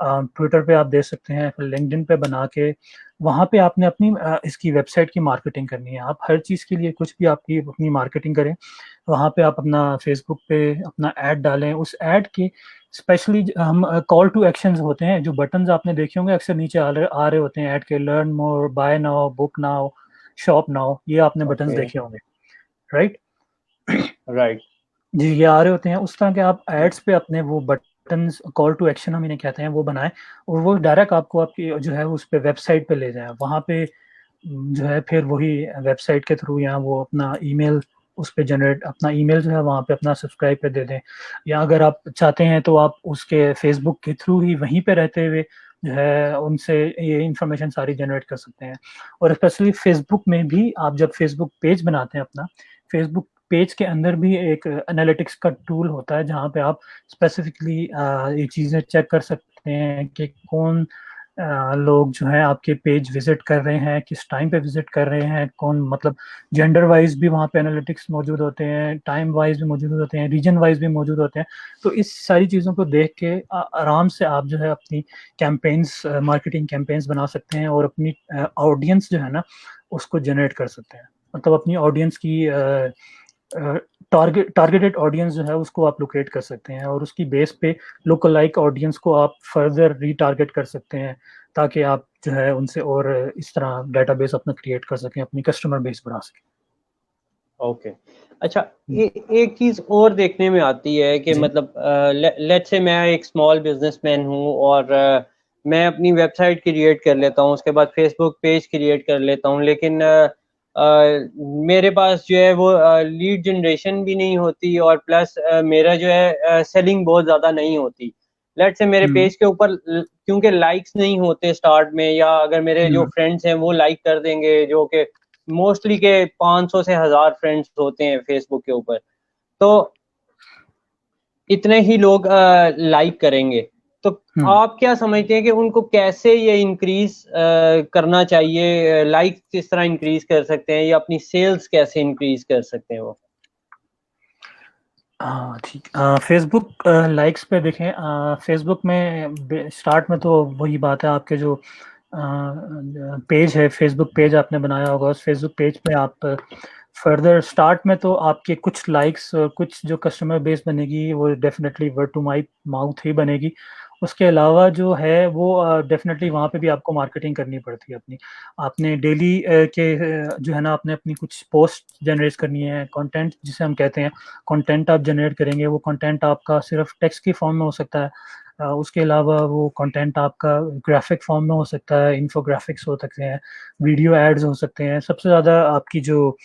B: ट्विटर पे आप दे सकते हैं, फिर लिंक्डइन पे बना के वहाँ पे आपने अपनी इसकी वेबसाइट की मार्केटिंग करनी है। आप हर चीज़ के लिए कुछ भी आपकी अपनी मार्केटिंग करें, वहाँ पे आप अपना फेसबुक पे अपना ऐड डालें। उस ऐड के स्पेशली हम कॉल टू एक्शंस होते हैं, जो बटन्स आपने देखे होंगे अक्सर नीचे आ रहे होते हैं ऐड के, learn more, buy now, book now, shop now, ये आपने बटन्स
A: ओके।
B: देखे होंगे, राइट?
A: राइट।
B: जी, ये आ रहे होते हैं, उस तरह के आप एड्स पे अपने वो बटन्स, कॉल टू एक्शन हम इन्हें कहते हैं, वो बनाएँ और वो डायरेक्ट आपको आपकी जो है उस पे वेबसाइट पे ले जाएँ। वहाँ पे जो है फिर वही वेबसाइट के थ्रू या वो अपना ईमेल उस पे जनरेट, अपना ईमेल जो है वहाँ पे अपना सब्सक्राइब पे दे दें, या अगर आप चाहते हैं तो आप उसके फेसबुक के थ्रू ही वहीं पे रहते हुए जो है उनसे ये इन्फॉर्मेशन सारी जनरेट कर सकते हैं। और स्पेशली फेसबुक में भी आप जब फेसबुक पेज बनाते हैं अपना, फेसबुक पेज के अंदर भी एक एनालिटिक्स का टूल होता है, जहाँ पे आप स्पेसिफिकली ये चीज़ें चेक कर सकते हैं कि कौन लोग जो है आपके पेज विजिट कर रहे हैं, किस टाइम पे विजिट कर रहे हैं, कौन मतलब जेंडर वाइज भी वहाँ पे एनालिटिक्स मौजूद होते हैं, टाइम वाइज भी मौजूद होते हैं, रीजन वाइज भी मौजूद होते हैं। तो इस सारी चीज़ों को देख के आराम से आप जो है अपनी कैंपेन्स, मार्केटिंग कैंपेन्स बना सकते हैं और अपनी ऑडियंस जो है ना उसको जनरेट कर सकते हैं। मतलब अपनी ऑडियंस की टारगेटेड ऑडियंस जो है उसको आप लोकेट कर सकते हैं और उसकी बेस पे लोकल लाइक ऑडियंस को आप फर्दर रीटारगेट कर सकते हैं, ताकि आप जो है उनसे और इस तरह डेटाबेस अपना क्रिएट कर सकें, अपनी कस्टमर बेस बढ़ा सकें।
A: ओके। अच्छा, एक चीज और देखने में आती है कि
B: जी।
A: मतलब लेट्स से मैं एक स्मॉल बिजनेसमैन हूँ और मैं अपनी वेबसाइट क्रिएट कर लेता हूँ, उसके बाद फेसबुक पेज क्रिएट कर लेता हूँ, लेकिन मेरे पास जो है वो लीड जनरेशन भी नहीं होती और प्लस मेरा जो है सेलिंग बहुत ज़्यादा नहीं होती। लेट्स से मेरे
B: हम्म।
A: पेज के ऊपर क्योंकि लाइक्स नहीं होते स्टार्ट में, या अगर मेरे जो
B: हम्म।
A: फ्रेंड्स हैं वो लाइक कर देंगे, जो कि मोस्टली के 500 से 1000 फ्रेंड्स होते हैं फेसबुक के ऊपर, तो इतने ही लोग लाइक करेंगे। तो
B: हम्म।
A: आप क्या समझते हैं कि उनको कैसे ये इंक्रीज करना चाहिए? लाइक किस तरह इंक्रीज कर सकते हैं या अपनी सेल्स कैसे इंक्रीज कर सकते हैं वो?
B: हाँ ठीक। फेसबुक लाइक्स पे देखें, फेसबुक में स्टार्ट में तो वही बात है, आपके जो पेज है, फेसबुक पेज आपने बनाया होगा, उस फेसबुक पेज पे आप फर्दर स्टार्ट में तो आपके कुछ लाइक्स और कुछ जो कस्टमर बेस बनेगी वो डेफिनेटली वर्ड टू माउथ ही बनेगी। उसके अलावा जो है वो डेफिनेटली वहाँ पे भी आपको मार्केटिंग करनी पड़ती है अपनी। आपने डेली जो है ना, आपने अपनी कुछ पोस्ट जनरेट करनी है, कंटेंट जिसे हम कहते हैं, कंटेंट आप जनरेट करेंगे। वो कंटेंट आपका सिर्फ टेक्स्ट की फॉर्म में हो सकता है, उसके अलावा वो कंटेंट आपका ग्राफिक फॉर्म में हो सकता है, इन्फोग्राफिक्स हो सकते हैं, वीडियो एड्स हो सकते हैं। सबसे ज़्यादा आपकी जो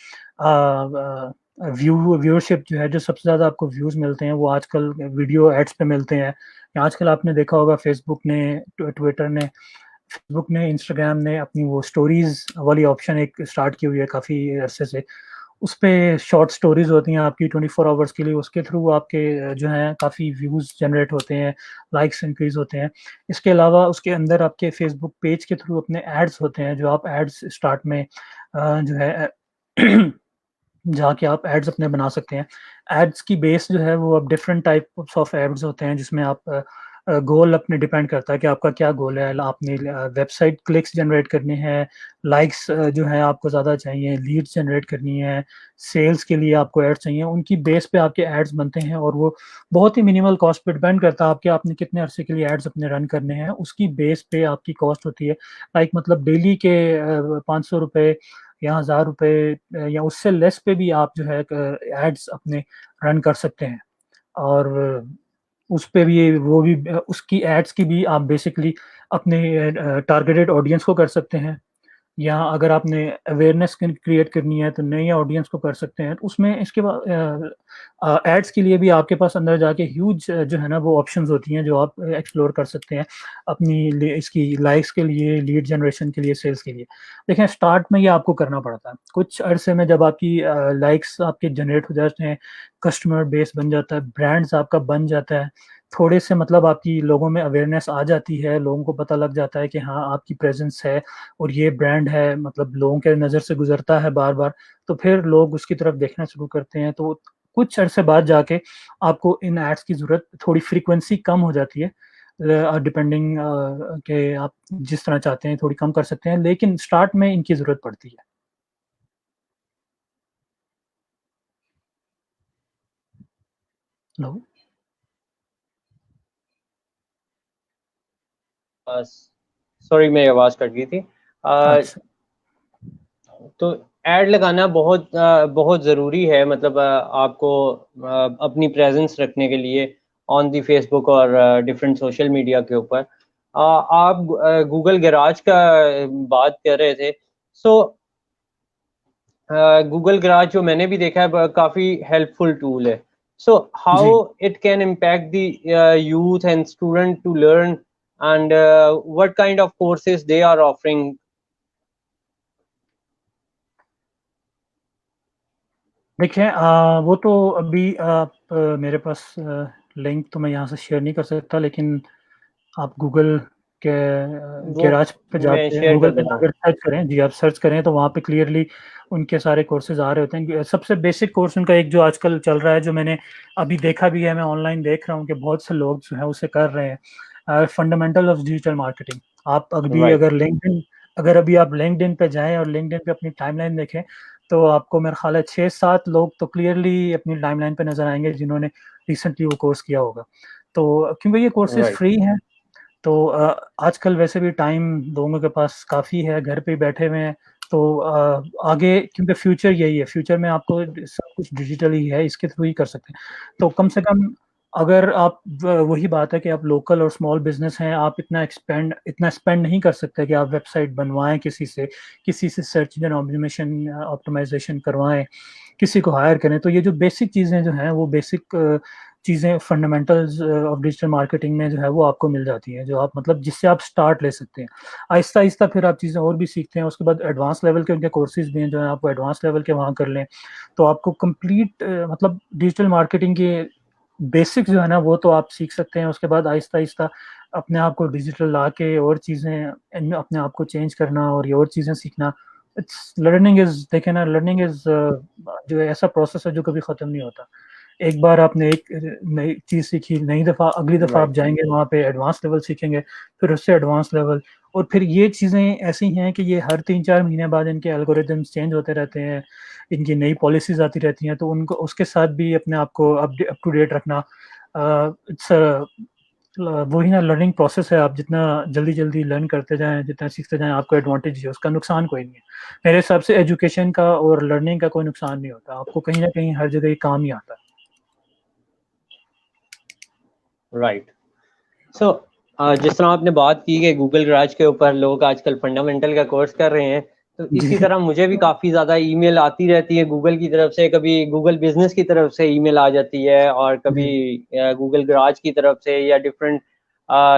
B: व्यूअरशिप जो है, जो सबसे ज़्यादा आपको व्यूज़ मिलते हैं वो आजकल वीडियो एड्स पे मिलते हैं। आजकल आपने देखा होगा फेसबुक ने, ट्विटर ने, फेसबुक ने, इंस्टाग्राम ने अपनी वो स्टोरीज वाली ऑप्शन एक स्टार्ट की हुई है काफ़ी अरसे से। उस पे शॉर्ट स्टोरीज होती हैं आपकी 24 आवर्स के लिए, उसके थ्रू आपके जो हैं काफ़ी व्यूज़ जनरेट होते हैं, लाइक्स इंक्रीज होते हैं। इसके अलावा उसके अंदर आपके फेसबुक पेज के थ्रू अपने एड्स होते हैं, जो आप एड्स स्टार्ट में जो है जाके आप एड्स अपने बना सकते हैं। एड्स की बेस जो है वो अब डिफरेंट टाइप्स ऑफ एड्स होते हैं, जिसमें आप गोल अपने डिपेंड करता है कि आपका क्या गोल है। आपने वेबसाइट क्लिक्स जनरेट करने हैं, लाइक्स जो है आपको ज़्यादा चाहिए, लीड्स जनरेट करनी है, सेल्स के लिए आपको एड्स चाहिए, उनकी बेस पे आपके एड्स बनते हैं और वो बहुत ही मिनिमल कॉस्ट पे डिपेंड करता है आपके, आपने कितने अरसे के लिए एड्स अपने रन करने हैं, उसकी बेस पे आपकी कॉस्ट होती है। लाइक मतलब डेली के 500 रुपये या 1000 रुपये या उससे लेस पे भी आप जो है एड्स अपने रन कर सकते हैं। और उस पे भी वो भी उसकी एड्स की भी आप बेसिकली अपने टारगेटेड ऑडियंस को कर सकते हैं, या अगर आपने अवेयरनेस क्रिएट करनी है तो नई ऑडियंस को कर सकते हैं। तो उसमें इसके बाद एड्स के लिए भी आपके पास अंदर जाके ह्यूज जो है ना वो ऑप्शंस होती हैं, जो आप एक्सप्लोर कर सकते हैं अपनी इसकी लाइक्स के लिए, लीड जनरेशन के लिए, सेल्स के लिए। देखें, स्टार्ट में ये आपको करना पड़ता है। कुछ अरसे में जब आपकी लाइक्स आपके जनरेट हो जाते हैं, कस्टमर बेस बन जाता है, ब्रांड्स आपका बन जाता है, थोड़े से मतलब आपकी लोगों में अवेयरनेस आ जाती है, लोगों को पता लग जाता है कि हाँ आपकी प्रेजेंस है और ये ब्रांड है, मतलब लोगों के नज़र से गुजरता है बार बार, तो फिर लोग उसकी तरफ देखना शुरू करते हैं। तो कुछ अरसे बाद जाके आपको इन एड्स की ज़रूरत, थोड़ी फ्रीक्वेंसी कम हो जाती है, डिपेंडिंग कि आप जिस तरह चाहते हैं थोड़ी कम कर सकते हैं, लेकिन स्टार्ट में इनकी ज़रूरत पड़ती है। हेलो।
A: सॉरी, मेरी आवाज़ कट गई थी। अ,
B: अच्छा।
A: तो ऐड लगाना बहुत ज़रूरी है, मतलब आपको अपनी प्रेजेंस रखने के लिए ऑन दी फेसबुक और डिफरेंट सोशल मीडिया के ऊपर। आप गूगल गैराज का बात कर रहे थे। सो गूगल गैराज जो मैंने भी देखा है काफ़ी हेल्पफुल टूल है। सो हाउ
B: जी।
A: It can impact the youth and student to learn and what kind of courses they are offering?
B: देखिए, वो तो अभी आप मेरे पास लिंक तो मैं यहाँ से शेयर नहीं कर सकता, लेकिन आप गूगल
A: वो
B: गैराज पे
A: मैं
B: जाके
A: शेयर
B: गूगल
A: कर
B: पे
A: देता हूँ।
B: अगर सर्च करें, जी आप सर्च करें तो वहाँ पे क्लियरली उनके सारे कोर्सेज आ रहे होते हैं। सबसे बेसिक कोर्स उनका एक जो आजकल चल रहा है, जो मैंने अभी देखा भी है, मैं ऑनलाइन देख रहा हूँ कि बहुत से लोग जो है उसे कर रहे हैं, फंडामेंटल ऑफ डिजिटल मार्केटिंग। आप अभी
A: राइट,
B: अगर लिंक्डइन अगर अभी आप लिंक्डइन पे जाएं और लिंक्डइन पे अपनी टाइमलाइन देखें, तो आपको मेरा ख्याल है 6-7 लोग तो क्लियरली अपनी टाइमलाइन पे नजर आएंगे जिन्होंने रिसेंटली वो कोर्स किया होगा। तो क्योंकि ये कोर्सेज
A: राइट,
B: फ्री हैं, तो आजकल वैसे भी टाइम लोगों के पास काफ़ी है, घर पे ही बैठे हुए हैं। तो आगे क्योंकि फ्यूचर यही है, फ्यूचर में आपको सब कुछ डिजिटल ही है, इसके थ्रू ही कर सकते हैं। तो कम से कम अगर आप वही बात है कि आप लोकल और स्मॉल बिजनेस हैं, आप इतना स्पेंड नहीं कर सकते कि आप वेबसाइट बनवाएं किसी से सर्च इंजन ऑप्टिमाइजेशन करवाएं, किसी को हायर करें। तो ये जो बेसिक चीज़ें जो हैं, वो बेसिक चीज़ें फंडामेंटल्स ऑफ डिजिटल मार्केटिंग में जो है वो आपको मिल जाती हैं, जो आप मतलब जिससे आप स्टार्ट ले सकते हैं। आहिस्ता आहिस्ता फिर आप चीज़ें और भी सीखते हैं, उसके बाद एडवांस लेवल के उनके कोर्सेज भी हैं जो है आपको एडवांस लेवल के वहाँ कर लें, तो आपको कंप्लीट मतलब डिजिटल मार्केटिंग के बेसिक्स जो है ना वो तो आप सीख सकते हैं। उसके बाद आहिस्ता आहिस्ता अपने आप को डिजिटल ला के और चीज़ें इनमें अपने आप को चेंज करना और ये और चीज़ें सीखना, इट्स लर्निंग इज देखे ना, लर्निंग इज जो है ऐसा प्रोसेस है जो कभी ख़त्म नहीं होता। एक बार आपने एक नई चीज़ सीखी, नई दफ़ा अगली दफ़ा आप
A: राइट,
B: जाएँगे वहाँ पे एडवांस लेवल सीखेंगे, फिर उससे एडवांस लेवल, और फिर ये चीज़ें ऐसी हैं कि ये हर 3-4 महीने बाद इनके एल्गोरिदम्स चेंज होते रहते हैं, इनकी नई पॉलिसीज़ आती रहती हैं, तो उनको उसके साथ भी अपने आप को अप टू डेट रखना इट्स वही ना लर्निंग प्रोसेस है। आप जितना जल्दी-जल्दी लर्न करते जाएँ, जितना सीखते जाएँ, आपको एडवांटेज ही है, उसका नुकसान कोई नहीं है। मेरे हिसाब से एजुकेशन का और लर्निंग का कोई नुकसान नहीं होता, आपको कहीं न कहीं हर जगह ये काम ही आता है।
A: राइट। सो जिस तरह आपने बात की कि गूगल ग्राज के ऊपर लोग आजकल फंडामेंटल का कोर्स कर रहे हैं, तो इसी
B: जी।
A: तरह मुझे भी काफ़ी ज़्यादा ईमेल आती रहती है गूगल की तरफ से, कभी गूगल बिजनेस की तरफ से ईमेल आ जाती है और कभी
B: जी।
A: गूगल ग्राज की तरफ से या डिफरेंट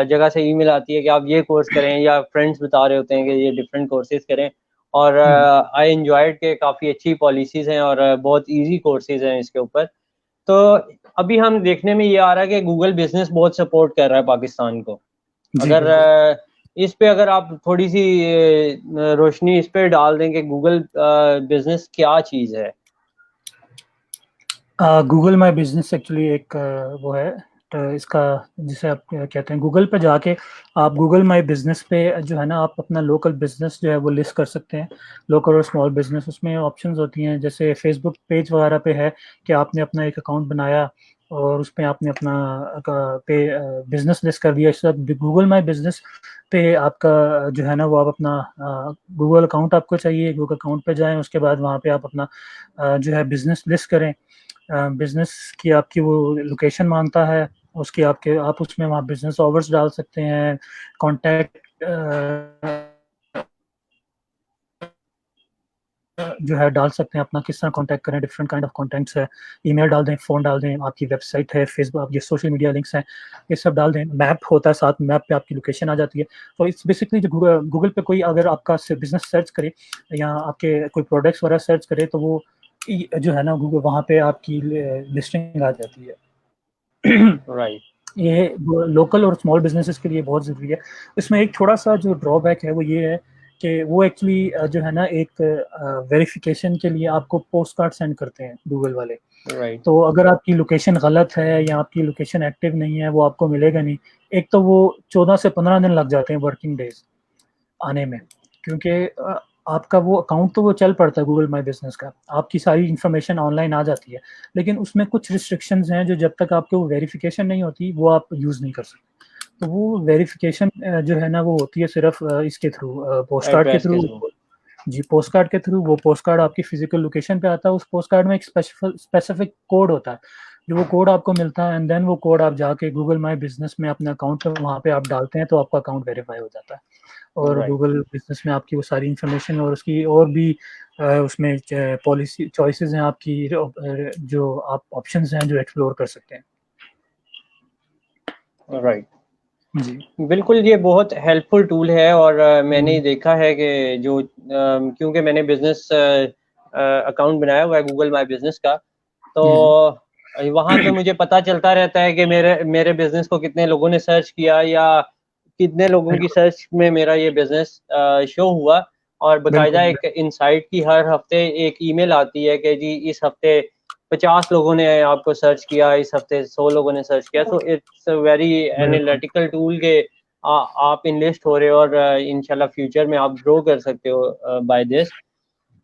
A: जगह से ईमेल आती है कि आप ये कोर्स करें, या फ्रेंड्स बता रहे होते हैं कि ये डिफरेंट कोर्सेज करें। और
B: हुँ।
A: आई एन्जॉयड के काफ़ी अच्छी पॉलिसीज़ हैं और बहुत ईज़ी कोर्सेज हैं इसके ऊपर। तो अभी हम देखने में ये आ रहा है कि गूगल बिजनेस बहुत सपोर्ट कर रहा है पाकिस्तान को।
B: जी,
A: अगर
B: बिल्कुल।
A: इस पे अगर आप थोड़ी-सी रोशनी इस पे डाल दें कि गूगल बिज़नेस क्या चीज़ है?
B: गूगल माय बिज़नेस एक्चुअली एक वो है, इसका जिसे आप कहते हैं, गूगल पे जाके आप गूगल माय बिज़नेस पे जो है ना आप अपना लोकल बिज़नेस जो है वो लिस्ट कर सकते हैं। लोकल और स्मॉल बिज़नेस, उसमें ऑप्शंस होती हैं, जैसे फेसबुक पेज वगैरह पे है कि आपने अपना एक अकाउंट बनाया और उसपे आपने अपना बिज़नेस लिस्ट कर दिया। इसके साथ गूगल माय बिज़नेस पे आपका जो है ना वो आप अपना गूगल अकाउंट आपको चाहिए, गूगल अकाउंट पे जाएँ, उसके बाद वहाँ पे आप अपना जो है बिज़नेस लिस्ट करें। बिज़नेस की आपकी वो लोकेशन माँगता है, उसकी आपके आप उसमें वहाँ बिज़नेस आवर्स डाल सकते हैं, कॉन्टैक्ट जो है डाल सकते हैं अपना, किस तरह कॉन्टैक्ट करें, डिफरेंट काइंड ऑफ कॉन्टेंट्स है, ईमेल डाल दें, फ़ोन डाल दें, आपकी वेबसाइट है, फेसबुक, आपके सोशल मीडिया लिंक्स हैं, ये सब डाल दें। मैप होता है साथ, मैप पे आपकी लोकेशन आ जाती है। तो इट्स बेसिकली जो गूगल पे कोई अगर आपका स बिज़नेस सर्च करे या आपके कोई प्रोडक्ट्स वगैरह सर्च करे, तो वो जो है ना गूगल वहाँ पे आपकी लिस्टिंग आ जाती है।
A: राइट,
B: ये लोकल और स्मॉल बिज़नेसेस के लिए बहुत ज़रूरी है। इसमें एक थोड़ा-सा जो ड्रॉबैक है वो ये है कि वो एक्चुअली जो है ना एक वेरिफ़िकेशन के लिए आपको पोस्ट कार्ड सेंड करते हैं गूगल वाले।
A: राइट,
B: तो अगर आपकी लोकेशन गलत है या आपकी लोकेशन एक्टिव नहीं है, वो आपको मिलेगा नहीं। एक तो वो 14 से 15 दिन लग जाते हैं वर्किंग डेज़ आने में, क्योंकि आपका वो अकाउंट तो वो चल पड़ता है गूगल माय बिज़नेस का, आपकी सारी इन्फॉर्मेशन ऑनलाइन आ जाती है, लेकिन उसमें कुछ रिस्ट्रिक्शंस हैं जो जब तक आपकी वो वेरिफ़िकेशन नहीं होती, वो आप यूज़ नहीं कर सकते। तो वो वेरिफ़िकेशन जो है ना वो होती है सिर्फ़ इसके थ्रू पोस्टकार्ड के
A: एड्रेस के
B: थ्रू।
A: थ्रू।
B: जी, पोस्टकार्ड के थ्रू, वो पोस्टकार्ड आपकी फ़िज़िकल लोकेशन पे आता है, उस पोस्टकार्ड में एक स्पेसिफ़िक कोड होता है, जो वो कोड आपको मिलता है, एंड देन वो कोड आप जाके गूगल माय बिज़नेस में अपने अकाउंट पे वहाँ पे आप डालते हैं, तो आपका अकाउंट वेरीफ़ाई हो जाता है। और
A: राइट,
B: गूगल बिज़नेस में आपकी वो सारी इन्फॉर्मेशन और उसकी और भी उसमें पॉलिसी चॉइसेस हैं आपकी, जो आप ऑप्शंस हैं जो एक्सप्लोर कर सकते हैं।
A: राइट।
B: जी।
A: बिल्कुल, ये बहुत हेल्पफुल टूल है और मैंने
B: हुँ।
A: देखा है कि जो क्योंकि मैंने बिज़नेस अकाउंट बनाया हुआ है गूगल माय बिज़नेस का, तो
B: जी, जी।
A: वहाँ पे मुझे पता चलता रहता है कि मेरे मेरे बिज़नेस को कितने लोगों ने सर्च किया, या कितने लोगों की सर्च में मेरा ये बिजनेस शो हुआ, और बाकायदा एक इनसाइट की हर हफ्ते एक ईमेल आती है कि जी इस हफ्ते 50 लोगों ने आपको सर्च किया, इस हफ्ते 100 लोगों ने सर्च किया। तो इट्स वेरी एनालिटिकल टूल के आप इन्वेस्ट हो रहे हो, और इंशाल्लाह फ्यूचर में आप ग्रो कर सकते हो बाय दिस।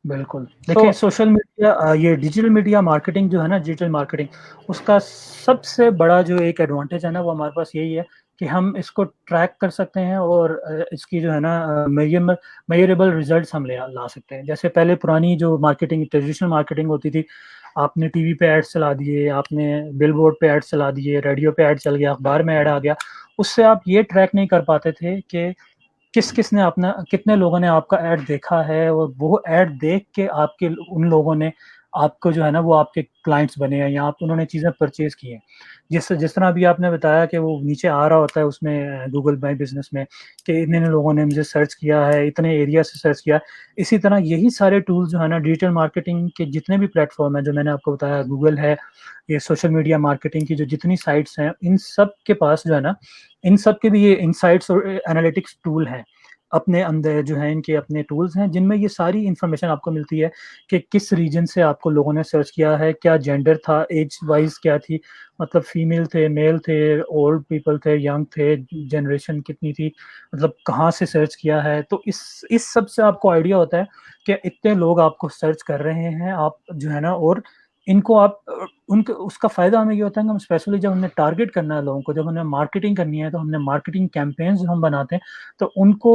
B: बिल्कुल। देखिए सोशल मीडिया, ये डिजिटल मीडिया मार्केटिंग जो है ना, डिजिटल मार्केटिंग, उसका सबसे बड़ा जो एक एडवांटेज है ना, वो हमारे पास यही है कि हम इसको ट्रैक कर सकते हैं और इसकी जो है ना मेजरेबल रिजल्ट्स हम ला सकते हैं। जैसे पहले पुरानी जो मार्केटिंग, ट्रेडिशनल मार्केटिंग होती थी, आपने टीवी पे एड्स चला दिए, आपने बिलबोर्ड पे एड्स चला दिए, रेडियो पे एड चल गया, अखबार में एड आ गया, उससे आप ये ट्रैक नहीं कर पाते थे कि किस ने अपना, कितने लोगों ने आपका ऐड देखा है, और वो ऐड देख के आपके उन लोगों ने आपको जो है ना, वो आपके क्लाइंट्स बने हैं या आप उन्होंने चीज़ें परचेज की हैं। जिस तरह अभी आपने बताया कि वो नीचे आ रहा होता है उसमें गूगल माई बिजनेस में कि इतने लोगों ने मुझे सर्च किया है, इतने एरिया से सर्च किया है। इसी तरह यही सारे टूल्स जो है ना, डिजिटल मार्केटिंग के जितने भी प्लेटफॉर्म है जो मैंने आपको बताया, गूगल है, ये सोशल मीडिया मार्केटिंग की जो जितनी साइट्स हैं, इन सब के पास जो है ना, इन सब के भी ये इनसाइट्स और एनालिटिक्स टूल हैं। अपने अंदर जो है इनके अपने टूल्स हैं जिनमें ये सारी इन्फॉर्मेशन आपको मिलती है कि किस रीजन से आपको लोगों ने सर्च किया है, क्या जेंडर था, एज वाइज क्या थी, मतलब फीमेल थे, मेल थे, ओल्ड पीपल थे, यंग थे, जनरेशन कितनी थी, मतलब कहाँ से सर्च किया है। तो इस सब से आपको आइडिया होता है कि इतने लोग आपको सर्च कर रहे हैं, आप जो है ना, और इनको आप उनके उसका फ़ायदा हमें ये होता है कि हम स्पेशली जब हमने टारगेट करना है लोगों को, जब हमें मार्केटिंग करनी है, तो हमने मार्केटिंग कैंपेन्स जो हम बनाते हैं, तो उनको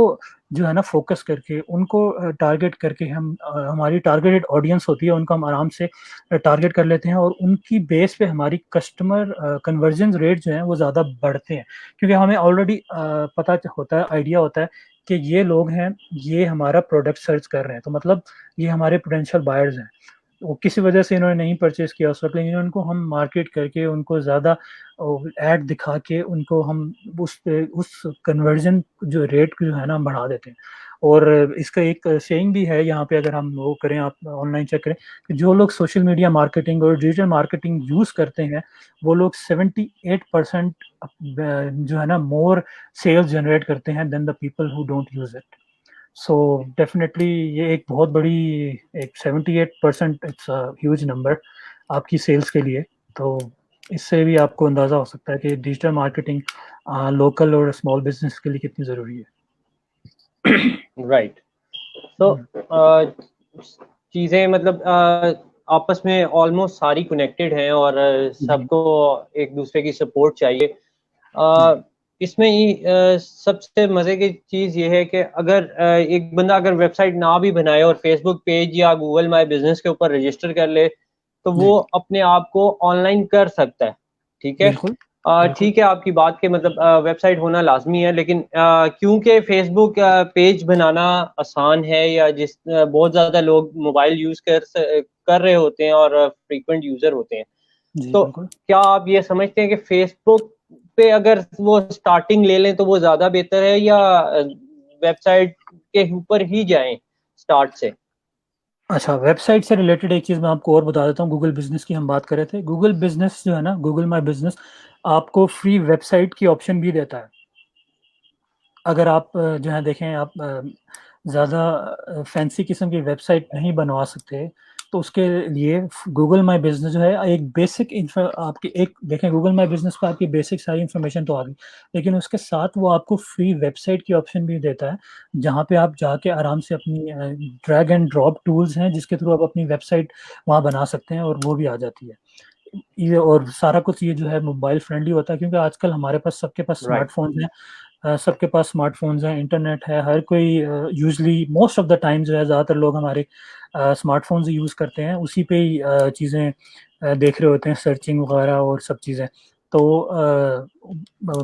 B: जो है ना फोकस करके, उनको टारगेट करके हम हमारी टारगेटेड ऑडियंस होती है, उनको हम आराम से टारगेट कर लेते हैं, और उनकी बेस पे हमारी कस्टमर कन्वर्जन रेट जो है वो ज़्यादा बढ़ते हैं, क्योंकि हमें ऑलरेडी पता होता है, आइडिया होता है कि ये लोग हैं, ये हमारा प्रोडक्ट सर्च कर रहे हैं, तो मतलब ये हमारे पोटेंशियल बायर्स हैं। वो किसी वजह से इन्होंने नहीं परचेज किया उस वक्त, लेकिन उनको हम मार्केट करके, उनको ज़्यादा ऐड दिखा के, उनको हम उस कन्वर्जन जो रेट जो है ना हम बढ़ा देते हैं। और इसका एक सेइंग भी है यहाँ पे, अगर हम वो करें, आप ऑनलाइन चेक करें कि जो लोग सोशल मीडिया मार्केटिंग और डिजिटल मार्केटिंग यूज़ करते हैं, वो लोग 78% जो है ना मोर सेल्स जनरेट करते हैं then the people who don't use it. So definitely ये एक बहुत बड़ी, एक 78% इट्स अ ह्यूज नंबर आपकी सेल्स के लिए। तो इससे भी आपको अंदाज़ा हो सकता है कि डिजिटल मार्केटिंग लोकल और स्मॉल बिजनेस के लिए कितनी ज़रूरी है।
A: राइट। तो चीज़ें मतलब आपस में ऑलमोस्ट सारी कनेक्टेड हैं, और सबको एक दूसरे की सपोर्ट चाहिए। इसमें ही सबसे मज़े की चीज़ ये है कि अगर एक बंदा अगर वेबसाइट ना भी बनाए और फेसबुक पेज या गूगल माई बिजनेस के ऊपर रजिस्टर कर ले, तो वो अपने आप को ऑनलाइन कर सकता है। ठीक है, ठीक है, आपकी बात के मतलब वेबसाइट होना लाजमी है, लेकिन क्योंकि फेसबुक पेज बनाना आसान है, या बहुत ज़्यादा लोग मोबाइल यूज़ कर रहे होते हैं और फ्रीक्वेंट यूज़र होते हैं, तो क्या आप ये समझते हैं कि फेसबुक पे अगर वो स्टार्टिंग ले लें तो वो ज़्यादा बेहतर है, या वेबसाइट के ऊपर ही जाएं स्टार्ट से?
B: अच्छा, वेबसाइट से रिलेटेड एक चीज़ मैं आपको और बता देता हूँ। गूगल बिजनेस की हम बात कर रहे थे। गूगल बिजनेस जो है ना, गूगल माई बिजनेस आपको फ्री वेबसाइट की ऑप्शन भी देता है। अगर आप जो है देखें, आप ज़्यादा फैंसी किस्म की वेबसाइट नहीं बनवा सकते, तो उसके लिए गूगल माई बिजनेस जो है एक बेसिक आपकी एक देखें, गूगल माई बिजनेस पर आपकी बेसिक सारी इन्फॉर्मेशन तो आ गई, लेकिन उसके साथ वो आपको फ्री वेबसाइट की ऑप्शन भी देता है, जहाँ पे आप जाके आराम से अपनी ड्रैग एंड ड्रॉप टूल्स हैं जिसके थ्रू आप अपनी वेबसाइट वहाँ बना सकते हैं, और वो भी आ जाती है। ये और सारा कुछ ये जो है मोबाइल फ्रेंडली होता है, क्योंकि आजकल हमारे पास सबके पास स्मार्टफोन्स हैं। सबके पास स्मार्टफोन्स हैं, इंटरनेट है, हर कोई usually most of the time जो है, ज़्यादातर लोग हमारे स्मार्टफोन्स यूज़ करते हैं, उसी पे ही चीज़ें देख रहे होते हैं, सर्चिंग वगैरह और सब चीज़ें। तो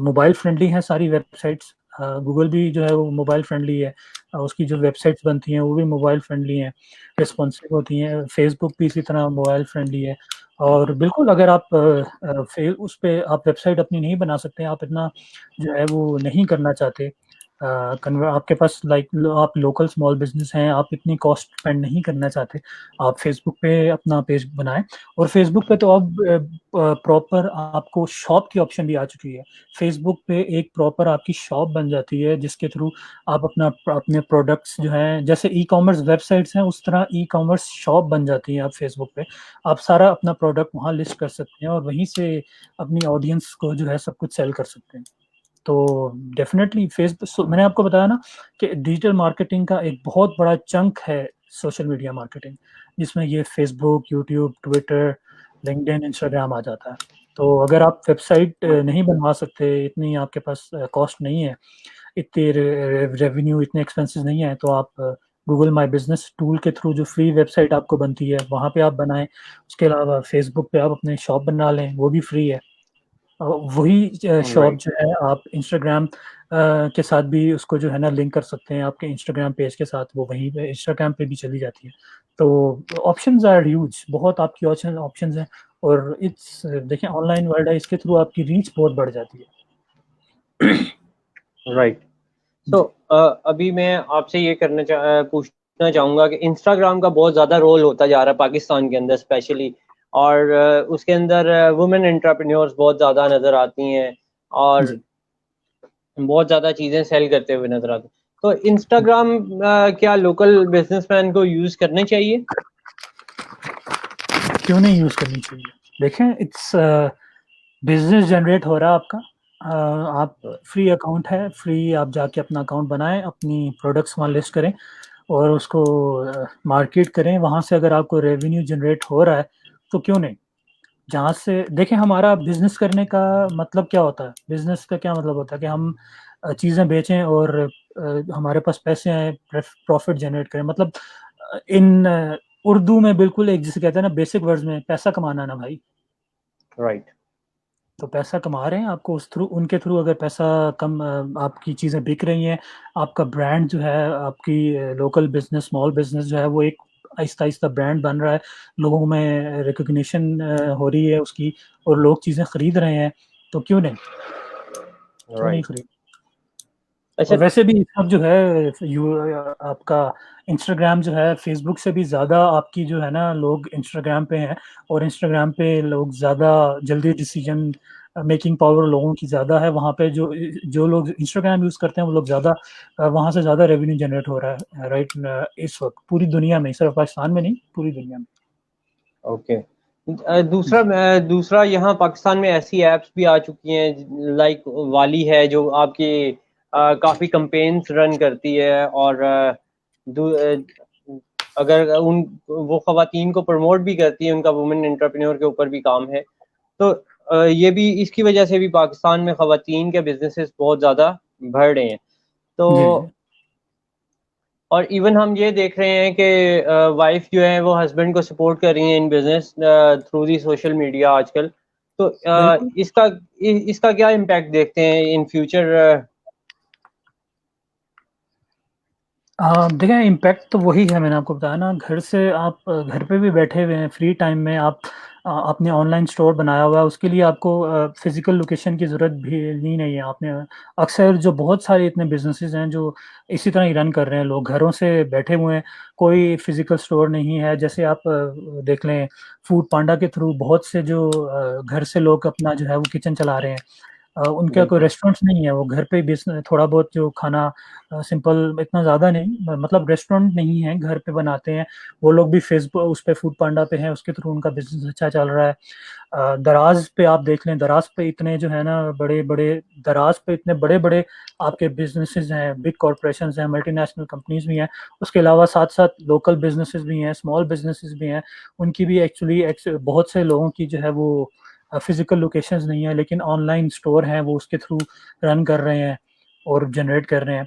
B: मोबाइल फ्रेंडली हैं सारी वेबसाइट्स। गूगल भी जो है वो मोबाइल फ्रेंडली है, उसकी जो वेबसाइट्स बनती हैं वो भी मोबाइल फ्रेंडली हैं, रिस्पॉन्सिव होती हैं। फेसबुक भी इसी तरह मोबाइल फ्रेंडली है। और बिल्कुल, अगर आप उस पे आप वेबसाइट अपनी नहीं बना सकते, आप इतना जो है वो नहीं करना चाहते, आपके पास आप लोकल स्मॉल बिजनेस हैं, आप इतनी कॉस्ट स्पेंड नहीं करना चाहते, आप फेसबुक पे अपना पेज बनाएं। और फेसबुक पे तो अब प्रॉपर आपको शॉप की ऑप्शन भी आ चुकी है। फेसबुक पे एक प्रॉपर आपकी शॉप बन जाती है जिसके थ्रू आप अपने प्रोडक्ट्स जो हैं, जैसे ई कॉमर्स वेबसाइट्स हैं उस तरह ई कॉमर्स शॉप बन जाती है। आप फेसबुक पे आप सारा अपना प्रोडक्ट वहाँ लिस्ट कर सकते हैं और वहीं से अपनी ऑडियंस को जो है सब कुछ सेल कर सकते हैं। तो डेफिनेटली फेसबुक, मैंने आपको बताया ना कि डिजिटल मार्केटिंग का एक बहुत बड़ा चंक है सोशल मीडिया मार्केटिंग, जिसमें ये Facebook, YouTube, Twitter, LinkedIn, Instagram आ जाता है। तो अगर आप वेबसाइट नहीं बनवा सकते, इतनी आपके पास कॉस्ट नहीं है, इतने रेवेन्यू, इतने एक्सपेंसेस नहीं है, तो आप गूगल माई बिजनेस टूल के थ्रू जो फ्री वेबसाइट आपको बनती है वहाँ पे आप बनाएं। उसके अलावा फेसबुक पे आप अपने शॉप बना लें, वो भी फ्री है। वही शॉप
A: राइट।
B: जो है आप इंस्टाग्राम के साथ भी उसको जो है ना लिंक कर सकते हैं आपके इंस्टाग्राम पेज के साथ, वो वहीं पे इंस्टाग्राम पे भी चली जाती है। तो ऑप्शंस आर ह्यूज, बहुत आपकी ऑप्शंस हैं। और इट्स देखें ऑनलाइन वर्ल्ड है, इसके थ्रू आपकी रीच बहुत बढ़ जाती है।
A: राइट। सो
B: जी
A: अभी मैं आपसे ये पूछना चाहूँगा कि इंस्टाग्राम का बहुत ज़्यादा रोल होता जा रहा है पाकिस्तान के अंदर स्पेशली, और उसके अंदर वुमेन एंटरप्रेन्योर्स बहुत ज़्यादा नज़र आती हैं और
B: जी
A: बहुत ज़्यादा चीज़ें सेल करते हुए नज़र आते हैं। तो इंस्टाग्राम क्या लोकल बिजनेसमैन को यूज़ करने चाहिए?
B: क्यों नहीं यूज करनी चाहिए? देखें, इट्स बिजनेस जनरेट हो रहा है आपका। आप फ्री अकाउंट है, फ्री आप जाके अपना अकाउंट बनाएं, अपनी प्रोडक्ट्स वहाँ लिस्ट करें और उसको मार्केट करें। वहाँ से अगर आपको रेवेन्यू जनरेट हो रहा है तो क्यों नहीं? जहाँ से देखें, हमारा बिजनेस करने का मतलब क्या होता है? बिजनेस का क्या मतलब होता है कि हम चीज़ें बेचें और हमारे पास पैसे आए, प्रॉफिट जनरेट करें। मतलब इन उर्दू में बिल्कुल एक जिसे कहते हैं ना बेसिक वर्ड्स में, पैसा कमाना ना भाई।
A: राइट।
B: तो पैसा कमा रहे हैं, आपको उस थ्रू उनके थ्रू अगर पैसा कम आपकी चीज़ें बिक रही हैं, आपका ब्रांड जो है, आपकी लोकल बिजनेस, स्मॉल बिजनेस जो है वो एक आहिस्ता आहिस्ता ब्रांड बन रहा है, लोगों में रिकग्निशन हो रही है उसकी, और लोग चीज़ें खरीद रहे हैं, तो क्यों नहीं, क्यों नहीं
A: राइट।
B: खरीद।
A: अच्छा।
B: और वैसे भी सब जो है आपका इंस्टाग्राम जो है फेसबुक से भी ज़्यादा आपकी जो है ना लोग इंस्टाग्राम पे हैं, और इंस्टाग्राम पे लोग ज़्यादा जल्दी डिसीजन मेकिंग पावर लोगों की ज़्यादा है। वहाँ पे जो जो लोग इंस्टाग्राम यूज़ करते हैं वो लोग ज़्यादा वहाँ से ज़्यादा रेवेन्यू जनरेट हो रहा है राइट इस वक्त पूरी दुनिया में, सिर्फ पाकिस्तान में नहीं, पूरी दुनिया में।
A: ओके। दूसरा यहाँ पाकिस्तान में ऐसी ऐप्स भी आ चुकी हैं लाइक वाली है जो आपकी काफ़ी कंपेन्स रन करती है, और अगर उन वो ख़वातीन को प्रमोट भी करती है, उनका वुमेन एंटरप्रेन्योर के ऊपर भी काम है। तो ये भी इसकी वजह से भी पाकिस्तान में ख़वातीन के बिजनेसेस बहुत ज़्यादा बढ़ रहे हैं। तो
B: जी जी।
A: और इवन हम ये देख रहे हैं कि वाइफ जो है वो हस्बैंड को सपोर्ट कर रही हैं in business through the social media आजकल। तो
B: बिल्कुल।
A: इसका क्या इम्पैक्ट देखते हैं इन फ्यूचर?
B: देखिए इम्पैक्ट तो वही है, मैंने आपको बताया ना, घर से आप घर पे भी बैठे हुए हैं, फ्री टाइम में आप आपने ऑनलाइन स्टोर बनाया हुआ है, उसके लिए आपको फिजिकल लोकेशन की ज़रूरत भी नहीं है। आपने अक्सर जो बहुत सारे इतने बिजनेसेस हैं जो इसी तरह ही रन कर रहे हैं, लोग घरों से बैठे हुए हैं, कोई फिजिकल स्टोर नहीं है। जैसे आप देख लें, फूड पांडा के थ्रू बहुत से जो घर से लोग अपना जो है वो किचन चला रहे हैं, उनका कोई
A: बिल्कुल।
B: रेस्टोरेंट्स नहीं है, वो घर पे भी थोड़ा बहुत जो खाना सिंपल, इतना ज़्यादा नहीं, मतलब रेस्टोरेंट नहीं है, घर पे बनाते हैं। वो लोग भी फेसबुक उस पे फूड पांडा पे हैं, उसके थ्रू उनका बिज़नेस अच्छा चल रहा है। दराज़ पे आप देख लें, दराज़ पे इतने जो है ना बड़े-बड़े, दराज़ पे इतने बड़े-बड़े आपके बिज़नेसेस हैं, बिग कॉर्पोरेशंस हैं, मल्टीनेशनल कंपनीज़ भी हैं। उसके अलावा साथ-साथ लोकल बिज़नेसेस भी हैं, स्मॉल बिज़नेसेस भी हैं। उनकी भी एक्चुअली बहुत से लोगों की जो है वो फिज़िकल लोकेशंस नहीं है, लेकिन ऑनलाइन स्टोर हैं, वो उसके थ्रू रन कर रहे हैं और जनरेट कर रहे हैं,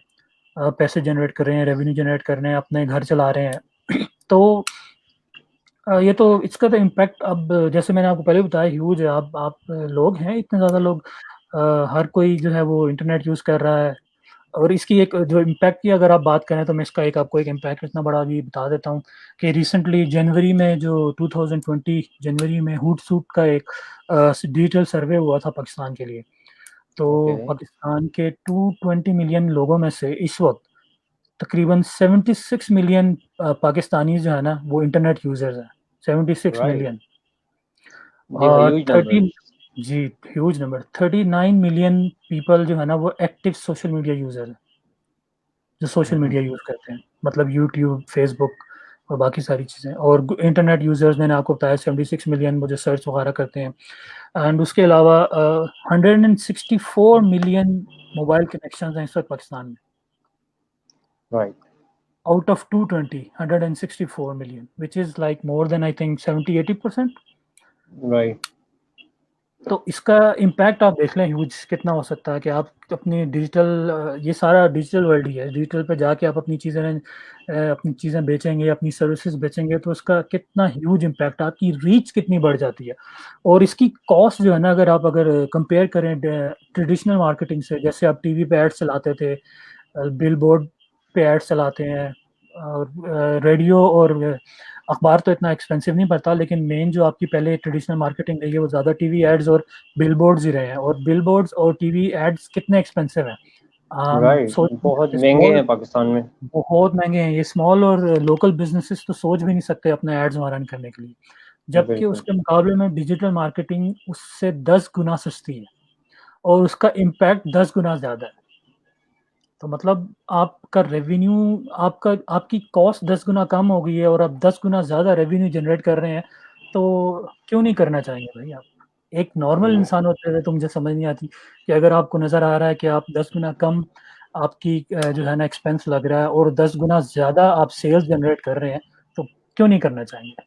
B: पैसे जनरेट कर रहे हैं, रेवेन्यू जनरेट कर रहे हैं, अपने घर चला रहे हैं। तो ये तो इसका तो इम्पैक्ट अब जैसे मैंने आपको पहले बताया ह्यूज है। आप लोग हैं इतने ज़्यादा लोग, हर कोई जो है वो इंटरनेट यूज़ कर रहा है। और इसकी एक जो इम्पैक्ट की अगर आप बात करें तो मैं इसका एक आपको एक इम्पैक्ट इतना बड़ा भी बता देता हूँ कि रिसेंटली जनवरी में जो 2020 जनवरी में हूट सूट का एक डिजिटल सर्वे हुआ था पाकिस्तान के लिए। तो
A: Okay.
B: पाकिस्तान के 220 मिलियन लोगों में से इस वक्त तकरीबन 76 मिलियन पाकिस्तानी जो है ना वो इंटरनेट यूजर्स हैं, 76
A: Right.
B: मिलियन।
A: जी हाँ,
B: और
A: ह्यूज नंबर।
B: 13, जी ह्यूज नंबर, 39 मिलियन पीपल जो है ना वो एक्टिव सोशल मीडिया यूजर हैं, जो सोशल मीडिया यूज़ करते हैं, मतलब यूट्यूब, फेसबुक और बाकी सारी चीज़ें। और इंटरनेट यूज़र्स मैंने आपको बताया 76 मिलियन मुझे सर्च वगैरह करते हैं। एंड उसके अलावा 164 मिलियन मोबाइल कनेक्शन हैं इस वक्त पाकिस्तान में,
A: right.
B: Out of 220, 164 million, which is like more than I think 70-80%।
A: Right.
B: तो इसका इम्पैक्ट आप देख लें ह्यूज कितना हो सकता है कि आप अपनी डिजिटल, ये सारा डिजिटल वर्ल्ड ही है, डिजिटल पे जाके आप अपनी चीज़ें बेचेंगे, अपनी सर्विसेज बेचेंगे, तो उसका कितना ह्यूज इम्पैक्ट, आपकी रीच कितनी बढ़ जाती है। और इसकी कॉस्ट जो है ना, अगर कंपेयर करें ट्रेडिशनल मार्केटिंग से, जैसे आप टीवी पे एड्स चलाते थे, बिल बोर्ड पे एड्स चलाते हैं, और रेडियो और अखबार तो इतना एक्सपेंसिव नहीं पड़ता, लेकिन मेन जो आपकी पहले ट्रेडिशनल मार्केटिंग रही है वो ज़्यादा टीवी एड्स और बिलबोर्ड्स ही रहे हैं। और बिलबोर्ड्स और टीवी एड्स कितने एक्सपेंसिव हैं,
A: राइट,
B: सोच
A: बहुत महंगे
B: स्मॉल,
A: हैं पाकिस्तान में।
B: बहुत महंगे हैं ये, स्मॉल और लोकल बिजनेसेस तो सोच भी नहीं सकते अपने एड्स वहाँ रन करने के लिए, जबकि
A: बिल्कुल।
B: उसके मुकाबले में डिजिटल मार्केटिंग उससे 10 गुना सस्ती है और उसका इम्पैक्ट 10 गुना ज़्यादा है। तो मतलब आपका रेवेन्यू, आपकी कॉस्ट 10 गुना कम हो गई है और आप 10 गुना ज़्यादा रेवेन्यू जनरेट कर रहे हैं, तो क्यों नहीं करना चाहेंगे भाई आप? एक नॉर्मल इंसान होते हुए तो मुझे समझ नहीं आती कि अगर आपको नज़र आ रहा है कि आप 10 गुना कम आपकी जो है ना एक्सपेंस लग रहा है और 10 गुना ज़्यादा आप सेल्स जनरेट कर रहे हैं, तो क्यों नहीं करना चाहेंगे?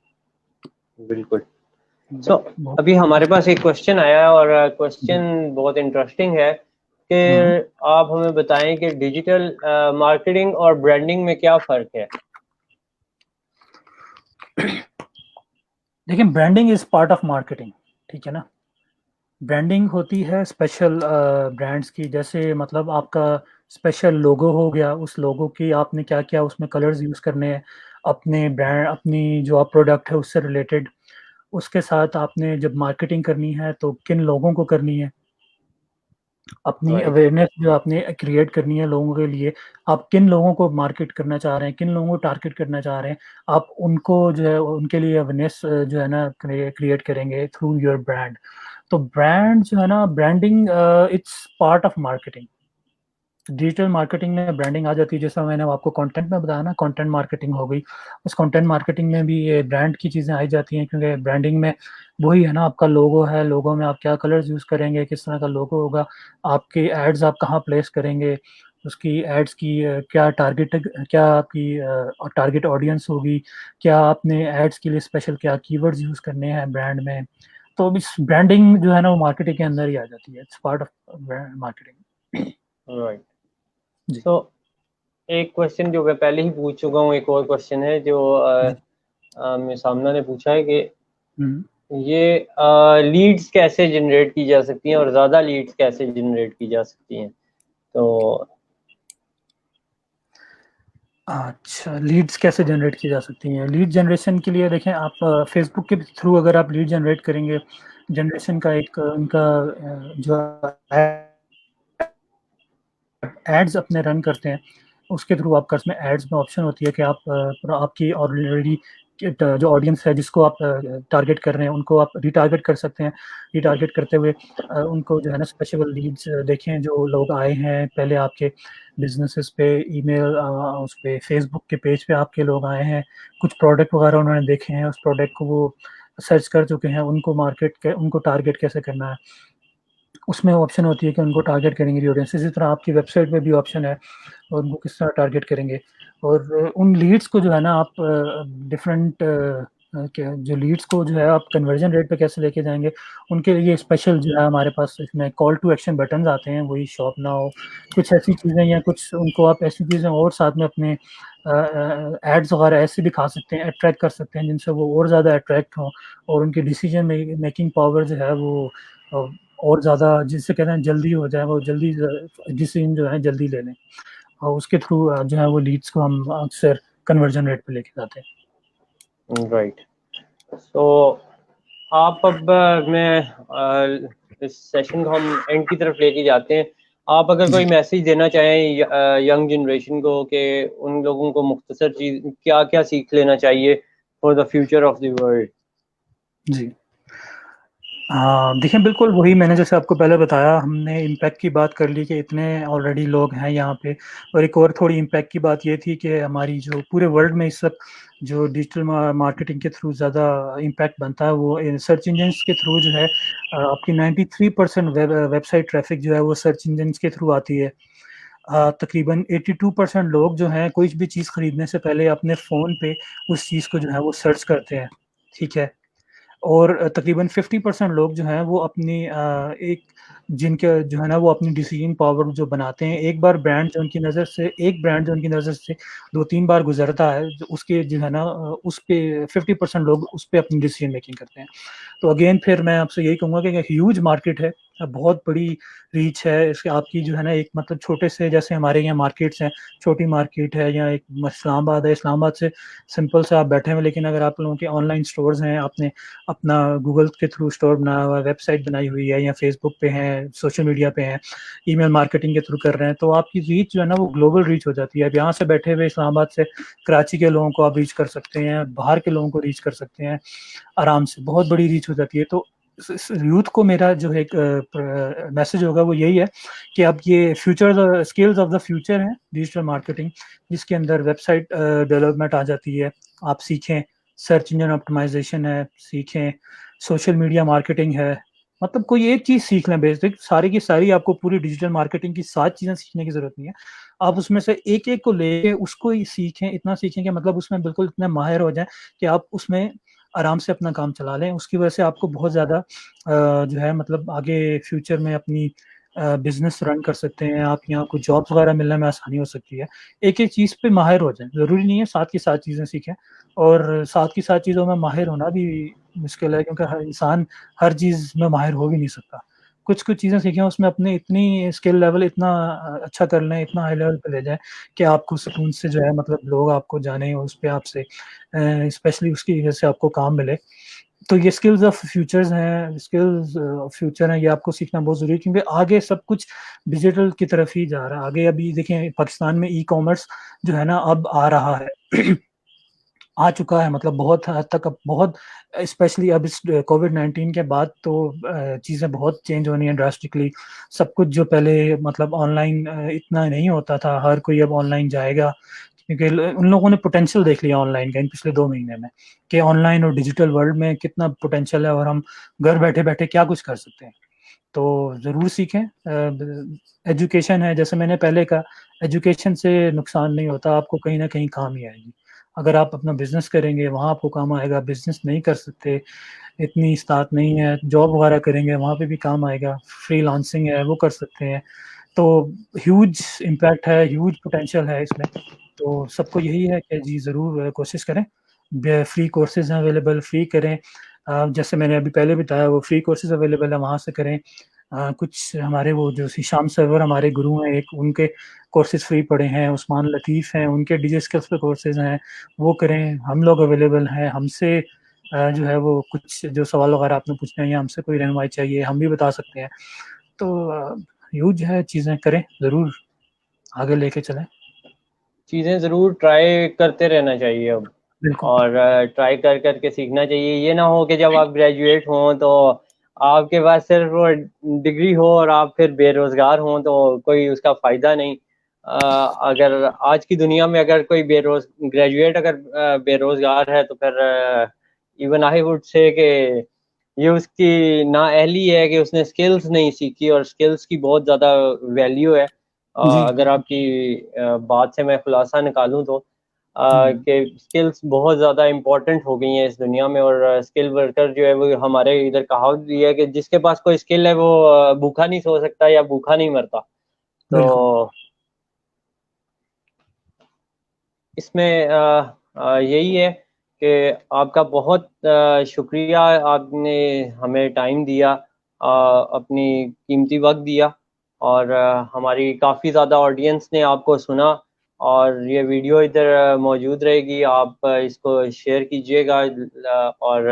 A: बिल्कुल।
B: हुँ,
A: सो
B: बहुत
A: अभी हमारे पास एक क्वेश्चन आया है, और
B: जी।
A: क्वेश्चन बहुत इंटरेस्टिंग है कि
B: हुँ।
A: आप हमें बताएं कि डिजिटल मार्केटिंग और ब्रांडिंग में क्या फ़र्क है?
B: देखिए, branding is part of marketing, ठीक है ना? ब्रांडिंग होती है स्पेशल ब्रांड्स की, जैसे मतलब आपका स्पेशल लोगो हो गया, उस लोगो की आपने क्या किया, उसमें कलर्स यूज़ करने हैं, अपने ब्रांड, अपनी जो आप प्रोडक्ट है उससे रिलेटेड। उसके साथ आपने जब मार्केटिंग करनी है तो किन लोगों को करनी है, अपनी
A: राइट।
B: अवेयरनेस जो आपने क्रिएट करनी है लोगों के लिए, आप किन लोगों को मार्केट करना चाह रहे हैं, किन लोगों को टारगेट करना चाह रहे हैं, आप उनको जो है उनके लिए अवेयरनेस जो है ना क्रिएट करेंगे थ्रू योर ब्रांड। तो ब्रांड जो है ना, branding it's part of marketing. Digital marketing में ब्रांडिंग आ जाती है, जैसा मैंने आपको कंटेंट में बताया ना, कंटेंट मार्केटिंग हो गई। उस कंटेंट मार्केटिंग में भी ये ब्रांड की चीज़ें आई जाती हैं, क्योंकि ब्रांडिंग में वही है ना, आपका लोगो है, लोगो में आप क्या कलर्स यूज़ करेंगे, किस तरह का लोगो होगा, आपके एड्स आप कहाँ प्लेस करेंगे, उसकी एड्स की क्या आपकी टारगेट ऑडियंस होगी, क्या आपने एड्स के लिए स्पेशल क्या कीवर्ड्स यूज़ करने हैं ब्रांड में। तो इस ब्रांडिंग जो है ना वो मार्केटिंग के अंदर ही आ जाती है, it's part of marketing.
A: Right.
B: जी।
A: सो एक क्वेश्चन जो मैं पहले ही पूछ चुका हूँ, एक और क्वेश्चन है जो मेरे सामने ने पूछा है कि
B: हुँ।
A: ये लीड्स कैसे जनरेट की जा सकती हैं और ज़्यादा लीड्स कैसे जनरेट की जा सकती हैं? तो
B: अच्छा, लीड्स कैसे जनरेट की जा सकती हैं? लीड जनरेशन के लिए देखें आप, फ़ेसबुक के थ्रू अगर आप लीड जनरेट करेंगे, जनरेशन का एक उनका जो एड्स अपने रन करते हैं, उसके थ्रू आप उसमें एड्स में ऑप्शन होती है कि आप आपकी ऑलरेडी जो ऑडियंस है जिसको आप टारगेट कर रहे हैं, उनको आप रीटारगेट कर सकते हैं। रीटारगेट करते हुए उनको जो है ना स्पेशल लीड्स देखें, जो लोग आए हैं पहले आपके बिज़नेसेस पे, ईमेल उस पे, फेसबुक के पेज पे आपके लोग आए हैं, कुछ प्रोडक्ट वगैरह उन्होंने देखे हैं, उस प्रोडक्ट को वो सर्च कर चुके हैं, उनको टारगेट कैसे करना है। उसमें ऑप्शन होती है कि उनको टारगेट करेंगे ऑडियंस, इसी तरह आपकी वेबसाइट पे भी ऑप्शन है और उनको किस तरह टारगेट करेंगे। और उन लीड्स को जो है ना आप डिफरेंट क्या जो लीड्स को जो है आप कन्वर्जन रेट पे कैसे लेके जाएँगे, उनके लिए स्पेशल जो है हमारे पास इसमें कॉल टू एक्शन बटन्स आते हैं, वही शॉप नाउ, कुछ ऐसी चीज़ें, या कुछ उनको आप ऐसी चीज़ें और साथ में अपने एड्स वगैरह ऐसे दिखा सकते हैं, अट्रैक्ट कर सकते हैं जिनसे वो और ज़्यादा अट्रैक्ट हों और उनकी डिसीजन मेकिंग पावर जो है वो अ, और ज़्यादा, जिसे कहते हैं जल्दी हो जाए, वो जल्दी डिसीजन जो है जल्दी ले लें। और उसके थ्रू जो है वो लीड्स को हम अक्सर कन्वर्जन रेट पे लेके जाते हैं।
A: राइट। सो आप अब मैं इस सेशन को हम एंड की तरफ लेके जाते हैं। आप अगर कोई मैसेज देना चाहें यंग जनरेशन को कि उन लोगों को मुख्तसर चीज क्या क्या सीख लेना चाहिए for the future of the world.
B: जी। हाँ, देखिए बिल्कुल वही मैंने जैसे आपको पहले बताया, हमने इम्पैक्ट की बात कर ली कि इतने ऑलरेडी लोग हैं यहाँ पे, और एक और थोड़ी इम्पैक्ट की बात ये थी कि हमारी जो पूरे वर्ल्ड में इस वक्त जो डिजिटल मार्केटिंग के थ्रू ज़्यादा इम्पैक्ट बनता है वो सर्च इंजन्स के थ्रू जो है। आपकी 93% वेबसाइट ट्रैफिक जो है वो सर्च इंजन्स के थ्रू आती है। तकरीबन 82% लोग जो हैं कोई भी चीज़ खरीदने से पहले अपने फ़ोन पे उस चीज़ को जो है वो सर्च करते हैं, ठीक है। और तकरीबन 50% लोग जो हैं वो अपनी एक जिनके जो है ना वो अपनी डिसीजन पावर जो बनाते हैं, एक ब्रांड जो उनकी नज़र से 2-3 बार गुज़रता है, जो उसके जो है ना उस पे 50% लोग उस पे अपनी डिसीजन मेकिंग करते हैं। तो अगेन फिर मैं आपसे यही कहूँगा कि ह्यूज मार्केट है, बहुत बड़ी रीच है इसके आपकी जो है ना, एक मतलब छोटे से जैसे हमारे यहाँ मार्केट्स हैं, छोटी मार्केट है या एक इस्लामाबाद है, इस्लामाबाद से सिंपल से आप बैठे हुए, लेकिन अगर आप लोगों के ऑनलाइन स्टोर्स हैं, आपने अपना गूगल के थ्रू स्टोर बनाया हुआ है, वेबसाइट बनाई हुई है या फेसबुक पे हैं, सोशल मीडिया पे हैं, ईमेल मार्केटिंग के थ्रू कर रहे हैं, तो आपकी रीच जो है ना वो ग्लोबल रीच हो जाती है। अब यहाँ से बैठे हुए इस्लामाबाद से कराची के लोगों को आप रीच कर सकते हैं, बाहर के लोगों को रीच कर सकते हैं आराम से, बहुत बड़ी रीच हो जाती है। तो यूथ को मेरा जो है मैसेज होगा वो यही है कि अब ये future skills of the future है डिजिटल मार्केटिंग, जिसके अंदर वेबसाइट डेवलपमेंट आ जाती है, आप सीखें, सर्च इंजन ऑप्टिमाइजेशन है सीखें, सोशल मीडिया मार्केटिंग है, मतलब कोई एक चीज सीख लें, बेसिक सारी की सारी, आपको पूरी डिजिटल मार्केटिंग की 7 चीजें सीखने की जरूरत नहीं है। आप उसमें से एक एक को लेके उसको ही सीखें, इतना सीखें कि मतलब उसमें बिल्कुल इतने माहिर हो जाएं कि आप उसमें आराम से अपना काम चला लें। उसकी वजह से आपको बहुत ज़्यादा जो है मतलब आगे फ्यूचर में अपनी बिजनेस रन कर सकते हैं आप, यहाँ कुछ जॉब्स वगैरह मिलने में आसानी हो सकती है। एक एक चीज़ पे माहिर हो जाएं, ज़रूरी नहीं है साथ की साथ चीज़ें सीखें, और साथ की साथ चीज़ों में माहिर होना भी मुश्किल है, क्योंकि हर इंसान हर चीज़ में माहिर हो भी नहीं सकता। कुछ कुछ चीज़ें सीखें, उसमें अपनी इतनी स्किल लेवल इतना अच्छा कर लें, इतना हाई लेवल पे ले जाएं कि आपको सुकून से जो है मतलब लोग आपको जाने और उस पर आपसे स्पेशली उसकी वजह से आपको काम मिले। तो ये स्किल्स ऑफ फ्यूचर्स हैं, स्किल्स ऑफ फ्यूचर हैं, ये आपको सीखना बहुत ज़रूरी है, क्योंकि आगे सब कुछ डिजिटल की तरफ ही जा रहा है। आगे अभी देखें पाकिस्तान में ई कॉमर्स जो है ना अब आ रहा है आ चुका है, मतलब बहुत हद तक, अब बहुत स्पेशली अब इस कोविड-19 के बाद तो चीज़ें बहुत चेंज होनी है ड्रास्टिकली। सब कुछ जो पहले मतलब ऑनलाइन इतना नहीं होता था, हर कोई अब ऑनलाइन जाएगा, क्योंकि उन लोगों ने पोटेंशियल देख लिया ऑनलाइन का इन पिछले 2 महीने में, कि ऑनलाइन और डिजिटल वर्ल्ड में कितना पोटेंशियल है और हम घर बैठे-बैठे क्या कुछ कर सकते हैं। तो ज़रूर सीखें। एजुकेशन है, जैसे मैंने पहले कहा, एजुकेशन से नुकसान नहीं होता, आपको कहीं न कहीं काम ही आएगी। अगर आप अपना बिज़नेस करेंगे, वहाँ आपको काम आएगा, बिज़नेस नहीं कर सकते, इतनी इस्तात नहीं है, जॉब वगैरह करेंगे, वहाँ पे भी काम आएगा, फ्रीलांसिंग है, वो कर सकते हैं। तो ह्यूज इम्पैक्ट है, ह्यूज पोटेंशियल है इसमें। तो सबको यही है कि जी ज़रूर कोशिश करें। फ्री कोर्सेज़ हैं अवेलेबल, फ्री करें। जैसे मैंने अभी पहले बताया, वो फ्री कोर्सेज़ अवेलेबल है, वहाँ से करें। कुछ हमारे वो जो हिशाम सर्वर हमारे गुरु हैं एक, उनके कोर्सेज़ फ्री पड़े हैं, उस्मान लतीफ़ हैं, उनके डीजे स्किल्स पे कोर्सेज़ हैं, वो करें। हम लोग अवेलेबल हैं, हमसे जो है वो कुछ जो सवाल वगैरह आपने पूछने हैं या हमसे कोई रहनुमाई चाहिए, हम भी बता सकते हैं। तो ह्यूज है, चीज़ें करें, ज़रूर आगे लेके चलें।
A: चीज़ें ज़रूर ट्राई करते रहना चाहिए अब,
B: बिल्कुल।
A: और ट्राई कर कर के सीखना चाहिए। ये ना हो कि जब आप ग्रेजुएट हों तो आपके पास सिर्फ वो डिग्री हो और आप फिर बेरोज़गार हों, तो कोई उसका फ़ायदा नहीं। अगर आज की दुनिया में अगर कोई ग्रेजुएट अगर बेरोज़गार है, तो फिर इवन आई वुड से कि ये उसकी नाअहली है कि उसने स्किल्स नहीं सीखी, और स्किल्स की बहुत ज़्यादा वैल्यू है।
B: जी,
A: अगर आपकी बात से मैं खुलासा निकालूँ तो
B: हुँ,
A: कि स्किल्स बहुत ज़्यादा इम्पोर्टेंट हो गई हैं इस दुनिया में, और स्किल वर्कर जो है वो हमारे इधर कहावत भी है कि जिसके पास कोई स्किल है वो भूखा नहीं सो सकता या भूखा नहीं मरता।
B: बिल्कुल।
A: तो इसमें यही है कि आपका बहुत शुक्रिया, आपने हमें टाइम दिया, अपनी कीमती वक़्त दिया, और हमारी काफ़ी ज़्यादा ऑडियंस ने आपको सुना, और ये वीडियो इधर मौजूद रहेगी, आप इसको शेयर कीजिएगा, और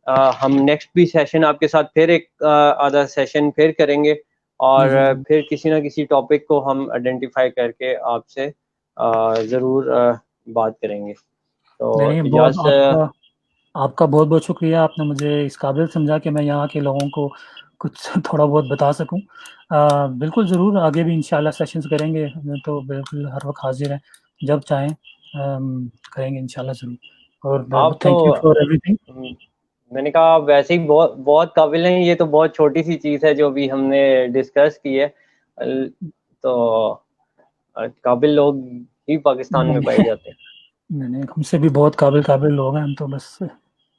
A: हम नेक्स्ट भी सेशन आपके साथ फिर एक आधा सेशन फिर करेंगे, और
B: जी।
A: फिर किसी ना किसी टॉपिक को हम आइडेंटिफाई करके आपसे ज़रूर बात करेंगे। तो
B: नहीं, बहुत
A: इजाज़त।
B: आपका बहुत बहुत शुक्रिया, आपने मुझे इस काबिल समझा कि मैं यहाँ के लोगों को कुछ थोड़ा बहुत बता सकूँ। बिल्कुल ज़रूर आगे भी इंशाल्लाह सेशंस करेंगे, मैं तो बिल्कुल हर वक्त हाजिर हैं, जब चाहें करेंगे इंशाल्लाह ज़रूर। और
A: आप तो
B: थैंक यू फॉर एवरीथिंग।
A: मैंने कहा आप वैसे ही बहुत बहुत काबिल हैं, ये तो बहुत छोटी सी चीज़ है जो भी हमने डिस्कस की है। तो काबिल लोग ही पाकिस्तान में पाए जाते हैं।
B: नहीं, नहीं, हमसे भी बहुत काबिल लोग हैं, हम तो बस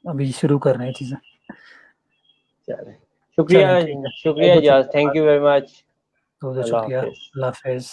B: अभी शुरू कर रहे हैं चीज़ें।
A: चलें, शुक्रिया,
B: चलें ठीक है, बहुत
A: शुक्रिया
B: बहुत
A: इजाज़,
B: शुक्रिया,
A: थैंक यू वेरी मच।
B: बहुत बहुत
A: अल्लाह
B: शुक्रिया,
A: हाफिज़।
B: अल्लाह हाफ़िज़।